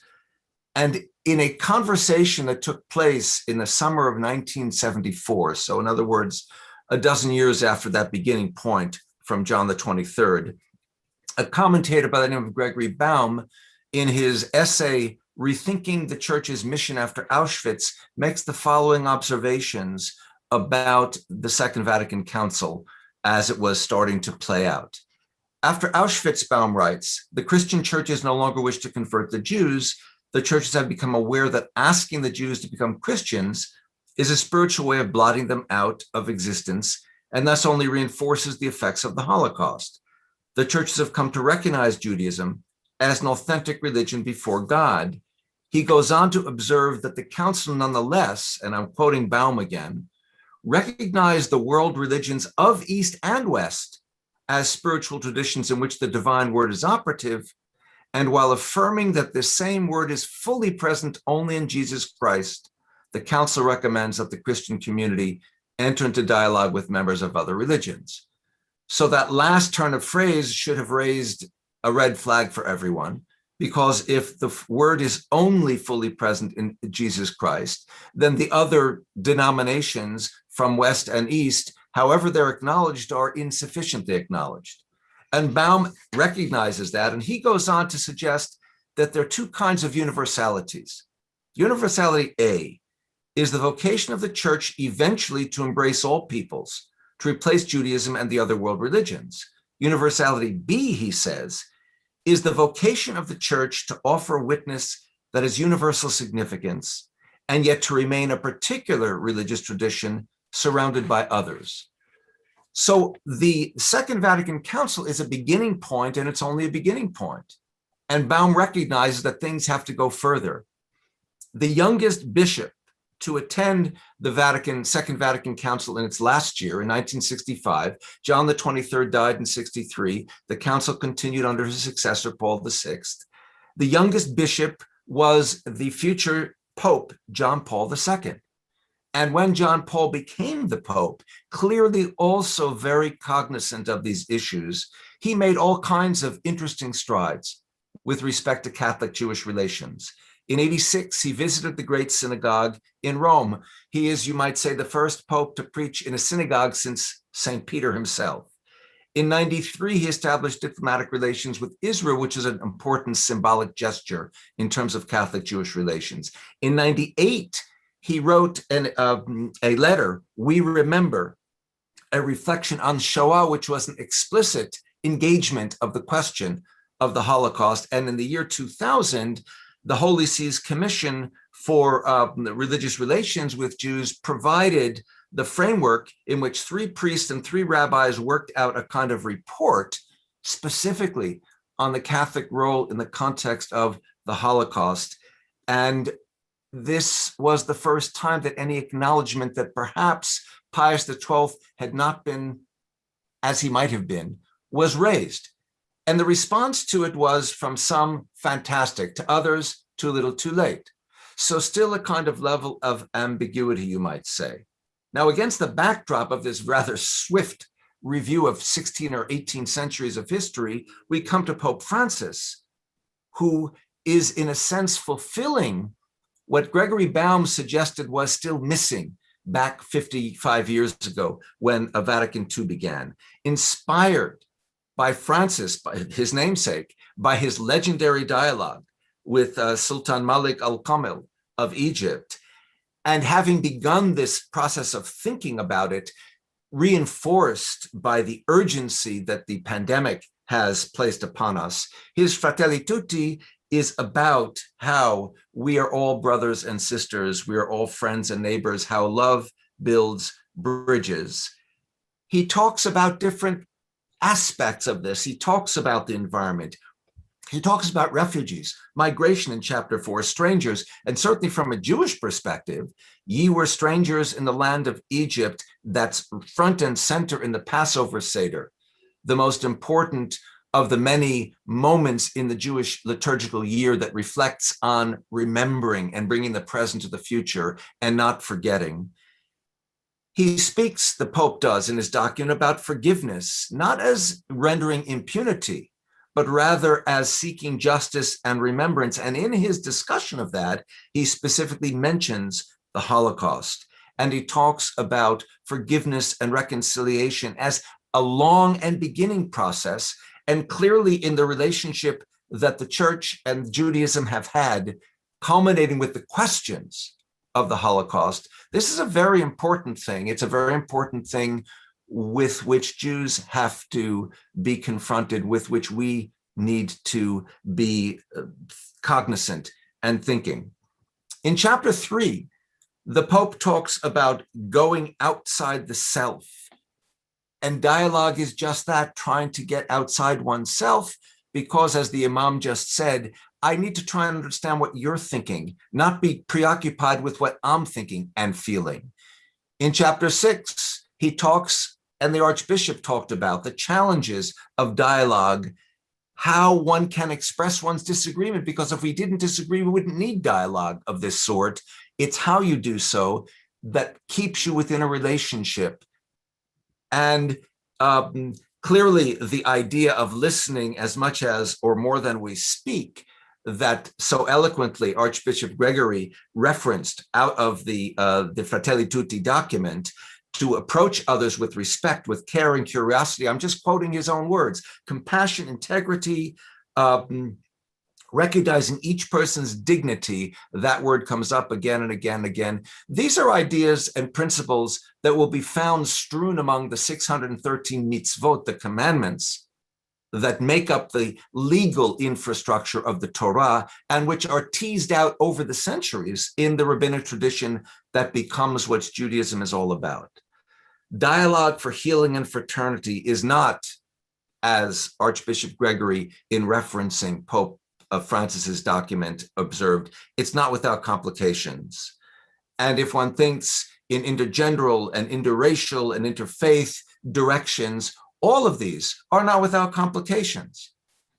And in a conversation that took place in the summer of 1974, so in other words, a dozen years after that beginning point from John the 23rd, a commentator by the name of Gregory Baum, in his essay, Rethinking the Church's Mission After Auschwitz, makes the following observations about the Second Vatican Council as it was starting to play out. After Auschwitz, Baum writes, the Christian churches no longer wish to convert the Jews. The churches have become aware that asking the Jews to become Christians is a spiritual way of blotting them out of existence, and thus only reinforces the effects of the Holocaust. The churches have come to recognize Judaism as an authentic religion before God. He goes on to observe that the council nonetheless, and I'm quoting Baum again, recognized the world religions of East and West as spiritual traditions in which the divine word is operative, and while affirming that this same word is fully present only in Jesus Christ, the council recommends that the Christian community enter into dialogue with members of other religions. So that last turn of phrase should have raised a red flag for everyone, because if the word is only fully present in Jesus Christ, then the other denominations from West and East, however they're acknowledged, are insufficiently acknowledged. And Baum recognizes that, and he goes on to suggest that there are two kinds of universalities. Universality A is the vocation of the church eventually to embrace all peoples, to replace Judaism and the other world religions. Universality B, he says, is the vocation of the church to offer a witness that has universal significance, and yet to remain a particular religious tradition surrounded by others. So the Second Vatican Council is a beginning point, and it's only a beginning point. And Baum recognizes that things have to go further. The youngest bishop to attend the Second Vatican Council in its last year, in 1965, John the 23rd died in 63. The council continued under his successor, Paul VI. The youngest bishop was the future Pope, John Paul II. And when John Paul became the Pope, clearly also very cognizant of these issues, he made all kinds of interesting strides with respect to Catholic-Jewish relations. In 86, he visited the Great Synagogue in Rome. He is, you might say, the first Pope to preach in a synagogue since St. Peter himself. In 93, he established diplomatic relations with Israel, which is an important symbolic gesture in terms of Catholic-Jewish relations. In 98, he wrote a letter, We Remember, a reflection on Shoah, which was an explicit engagement of the question of the Holocaust. And in the year 2000, the Holy See's Commission for Religious Relations with Jews provided the framework in which 3 priests and 3 rabbis worked out a kind of report specifically on the Catholic role in the context of the Holocaust. And this was the first time that any acknowledgement that perhaps Pius XII had not been as he might have been was raised. And the response to it was, from some, fantastic, to others, too little, too late. So still a kind of level of ambiguity, you might say. Now, against the backdrop of this rather swift review of 16 or 18 centuries of history, we come to Pope Francis, who is in a sense fulfilling what Gregory Baum suggested was still missing back 55 years ago when Vatican II began. Inspired by Francis, by his namesake, by his legendary dialogue with Sultan Malik al-Kamil of Egypt, and having begun this process of thinking about it, reinforced by the urgency that the pandemic has placed upon us, his Fratelli Tutti is about how we are all brothers and sisters, we are all friends and neighbors, how love builds bridges. He talks about different aspects of this. He talks about the environment. He talks about refugees, migration in chapter 4, strangers, and certainly from a Jewish perspective, ye were strangers in the land of Egypt. That's front and center in the Passover Seder, the most important of the many moments in the Jewish liturgical year that reflects on remembering and bringing the present to the future and not forgetting. He speaks, the Pope does in his document, about forgiveness, not as rendering impunity, but rather as seeking justice and remembrance. And in his discussion of that, he specifically mentions the Holocaust. And he talks about forgiveness and reconciliation as a long and beginning process, and clearly in the relationship that the Church and Judaism have had, culminating with the questions of the Holocaust. This is a very important thing. It's a very important thing with which Jews have to be confronted, with which we need to be cognizant and thinking. In chapter 3, the Pope talks about going outside the self. And dialogue is just that, trying to get outside oneself, because as the Imam just said, I need to try and understand what you're thinking, not be preoccupied with what I'm thinking and feeling. In chapter 6, he talks, and the Archbishop talked about the challenges of dialogue, how one can express one's disagreement, because if we didn't disagree, we wouldn't need dialogue of this sort. It's how you do so that keeps you within a relationship. And clearly the idea of listening as much as or more than we speak, that so eloquently Archbishop Gregory referenced out of the Fratelli Tutti document, to approach others with respect, with care and curiosity. I'm just quoting his own words: compassion, integrity, recognizing each person's dignity. That word comes up again and again and again. These are ideas and principles that will be found strewn among the 613 mitzvot, the commandments, that make up the legal infrastructure of the Torah, and which are teased out over the centuries in the rabbinic tradition that becomes what Judaism is all about. Dialogue for healing and fraternity is not, as Archbishop Gregory, in referencing Pope Francis's document, observed, it's not without complications. And if one thinks in intergenderal and interracial and interfaith directions, all of these are not without complications.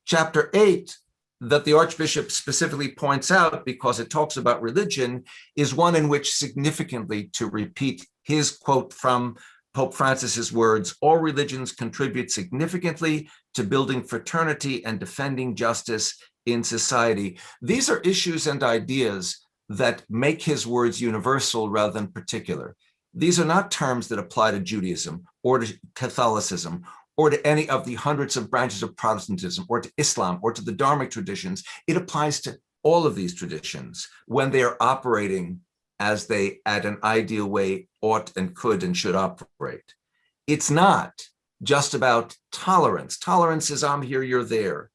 Chapter 8, that the Archbishop specifically points out because it talks about religion, is one in which significantly, to repeat his quote from Pope Francis's words, all religions contribute significantly to building fraternity and defending justice in society. These are issues and ideas that make his words universal rather than particular. These are not terms that apply to Judaism or to Catholicism or to any of the hundreds of branches of Protestantism or to Islam or to the Dharmic traditions. It applies to all of these traditions when they are operating as they, at an ideal way, ought and could and should operate. It's not just about tolerance. Tolerance is I'm here, you're there.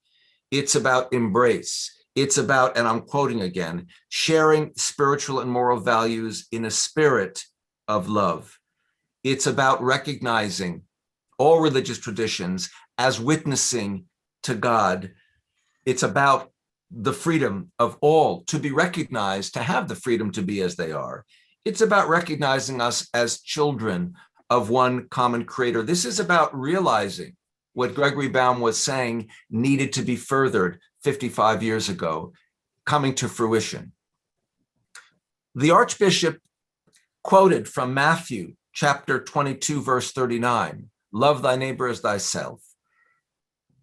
It's about embrace. It's about, and I'm quoting again, sharing spiritual and moral values in a spirit of love. It's about recognizing all religious traditions as witnessing to God. It's about the freedom of all to be recognized, to have the freedom to be as they are. It's about recognizing us as children of one common creator. This is about realizing what Gregory Baum was saying needed to be furthered 55 years ago, coming to fruition. The Archbishop quoted from Matthew chapter 22, verse 39, love thy neighbor as thyself.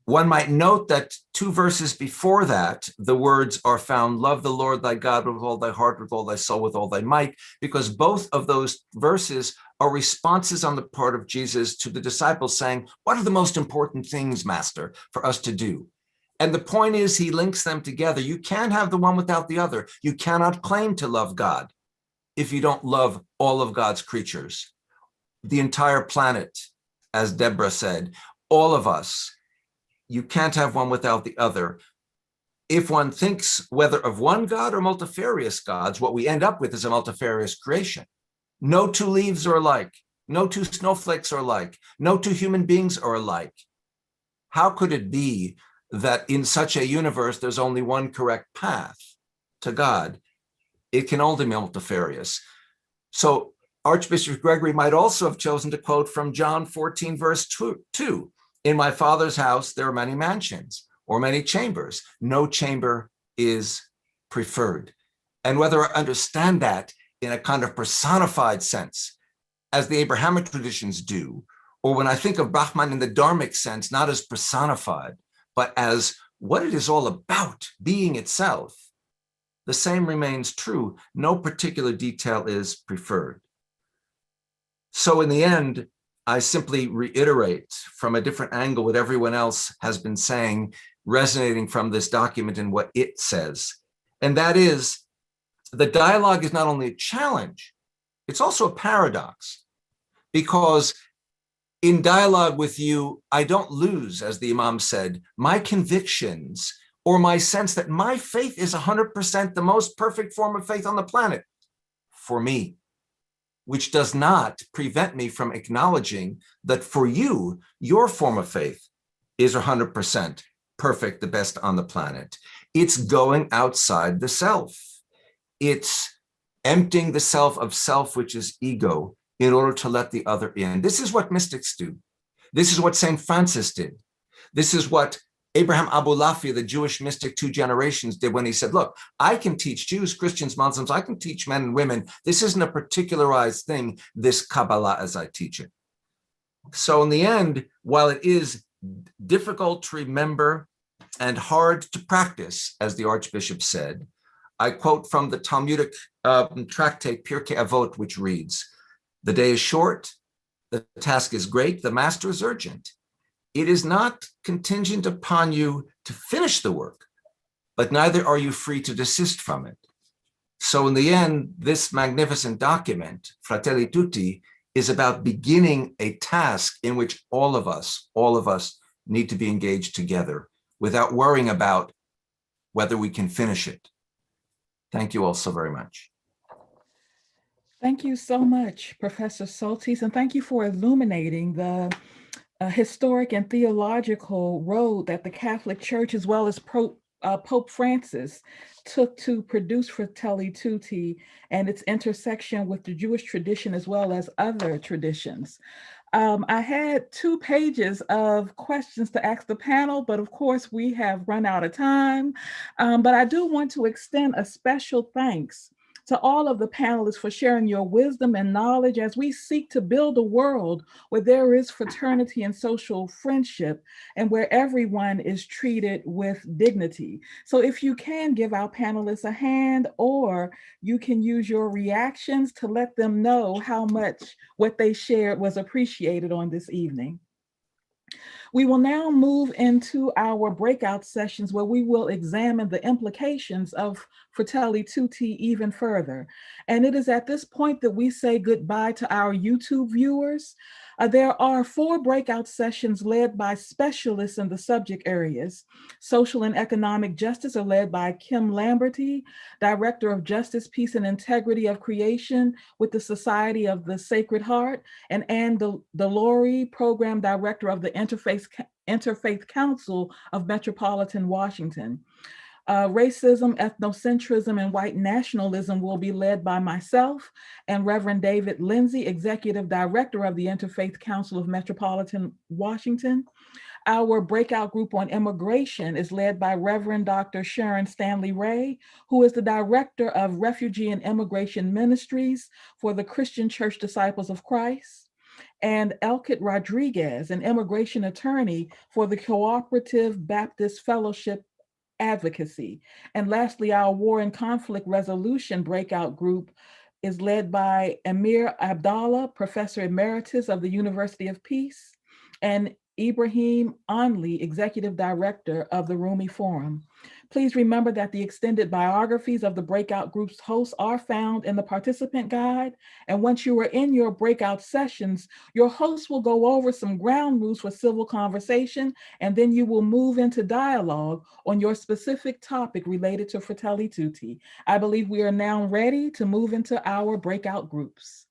One might note that 2 verses before that, the words are found, love the Lord thy God with all thy heart, with all thy soul, with all thy might, because both of those verses are responses on the part of Jesus to the disciples saying, what are the most important things, Master, for us to do? And the point is, he links them together. You can't have the one without the other. You cannot claim to love God if you don't love all of God's creatures, the entire planet, as Deborah said, all of us. You can't have one without the other. If one thinks whether of one God or multifarious gods, what we end up with is a multifarious creation. No two leaves are alike. No two snowflakes are alike. No two human beings are alike. How could it be that in such a universe, there's only one correct path to God? It can only be multifarious. So Archbishop Gregory might also have chosen to quote from John 14, verse 2. In my Father's house, there are many mansions or many chambers. No chamber is preferred. And whether I understand that in a kind of personified sense, as the Abrahamic traditions do, or when I think of Brahman in the Dharmic sense, not as personified, but as what it is all about, being itself, the same remains true. No particular detail is preferred. So in the end, I simply reiterate from a different angle what everyone else has been saying, resonating from this document and what it says. And that is, the dialogue is not only a challenge, it's also a paradox. Because in dialogue with you, I don't lose, as the Imam said, my convictions or my sense that my faith is 100% the most perfect form of faith on the planet for me, which does not prevent me from acknowledging that for you, your form of faith is 100% perfect, the best on the planet. It's going outside the self. It's emptying the self of self, which is ego, in order to let the other in. This is what mystics do. This is what St. Francis did. This is what Abraham Abulafia, the Jewish mystic 2 generations, did when he said, look, I can teach Jews, Christians, Muslims, I can teach men and women. This isn't a particularized thing, this Kabbalah as I teach it. So in the end, while it is difficult to remember and hard to practice, as the Archbishop said, I quote from the Talmudic tractate Pirkei Avot, which reads, the day is short, the task is great, the master is urgent. It is not contingent upon you to finish the work, but neither are you free to desist from it. So in the end, this magnificent document, Fratelli Tutti, is about beginning a task in which all of us need to be engaged together without worrying about whether we can finish it. Thank you all so very much. Thank you so much, Professor Soltis, and thank you for illuminating the historic and theological road that the Catholic Church, as well as Pope Francis, took to produce Fratelli Tutti and its intersection with the Jewish tradition as well as other traditions. I had 2 pages of questions to ask the panel, but of course we have run out of time. But I do want to extend a special thanks to all of the panelists for sharing your wisdom and knowledge as we seek to build a world where there is fraternity and social friendship and where everyone is treated with dignity. So if you can give our panelists a hand, or you can use your reactions to let them know how much what they shared was appreciated on this evening. We will now move into our breakout sessions where we will examine the implications of Fratelli Tutti even further. And it is at this point that we say goodbye to our YouTube viewers. There are 4 breakout sessions led by specialists in the subject areas. Social and economic justice are led by Kim Lamberty, Director of Justice, Peace, and Integrity of Creation with the Society of the Sacred Heart, and Ann Delory, Program Director of the Interfaith Council of Metropolitan Washington. Racism, ethnocentrism, and white nationalism will be led by myself and Reverend David Lindsay, Executive Director of the Interfaith Council of Metropolitan Washington. Our breakout group on immigration is led by Reverend Dr. Sharon Stanley Ray, who is the Director of Refugee and Immigration Ministries for the Christian Church Disciples of Christ, and Elkit Rodriguez, an immigration attorney for the Cooperative Baptist Fellowship Advocacy. And lastly, our War and Conflict Resolution breakout group is led by Amir Abdallah, Professor Emeritus of the University of Peace, and Ibrahim Onli, Executive Director of the Rumi Forum. Please remember that the extended biographies of the breakout group's hosts are found in the participant guide. And once you are in your breakout sessions, your hosts will go over some ground rules for civil conversation, and then you will move into dialogue on your specific topic related to Fratelli Tutti. I believe we are now ready to move into our breakout groups.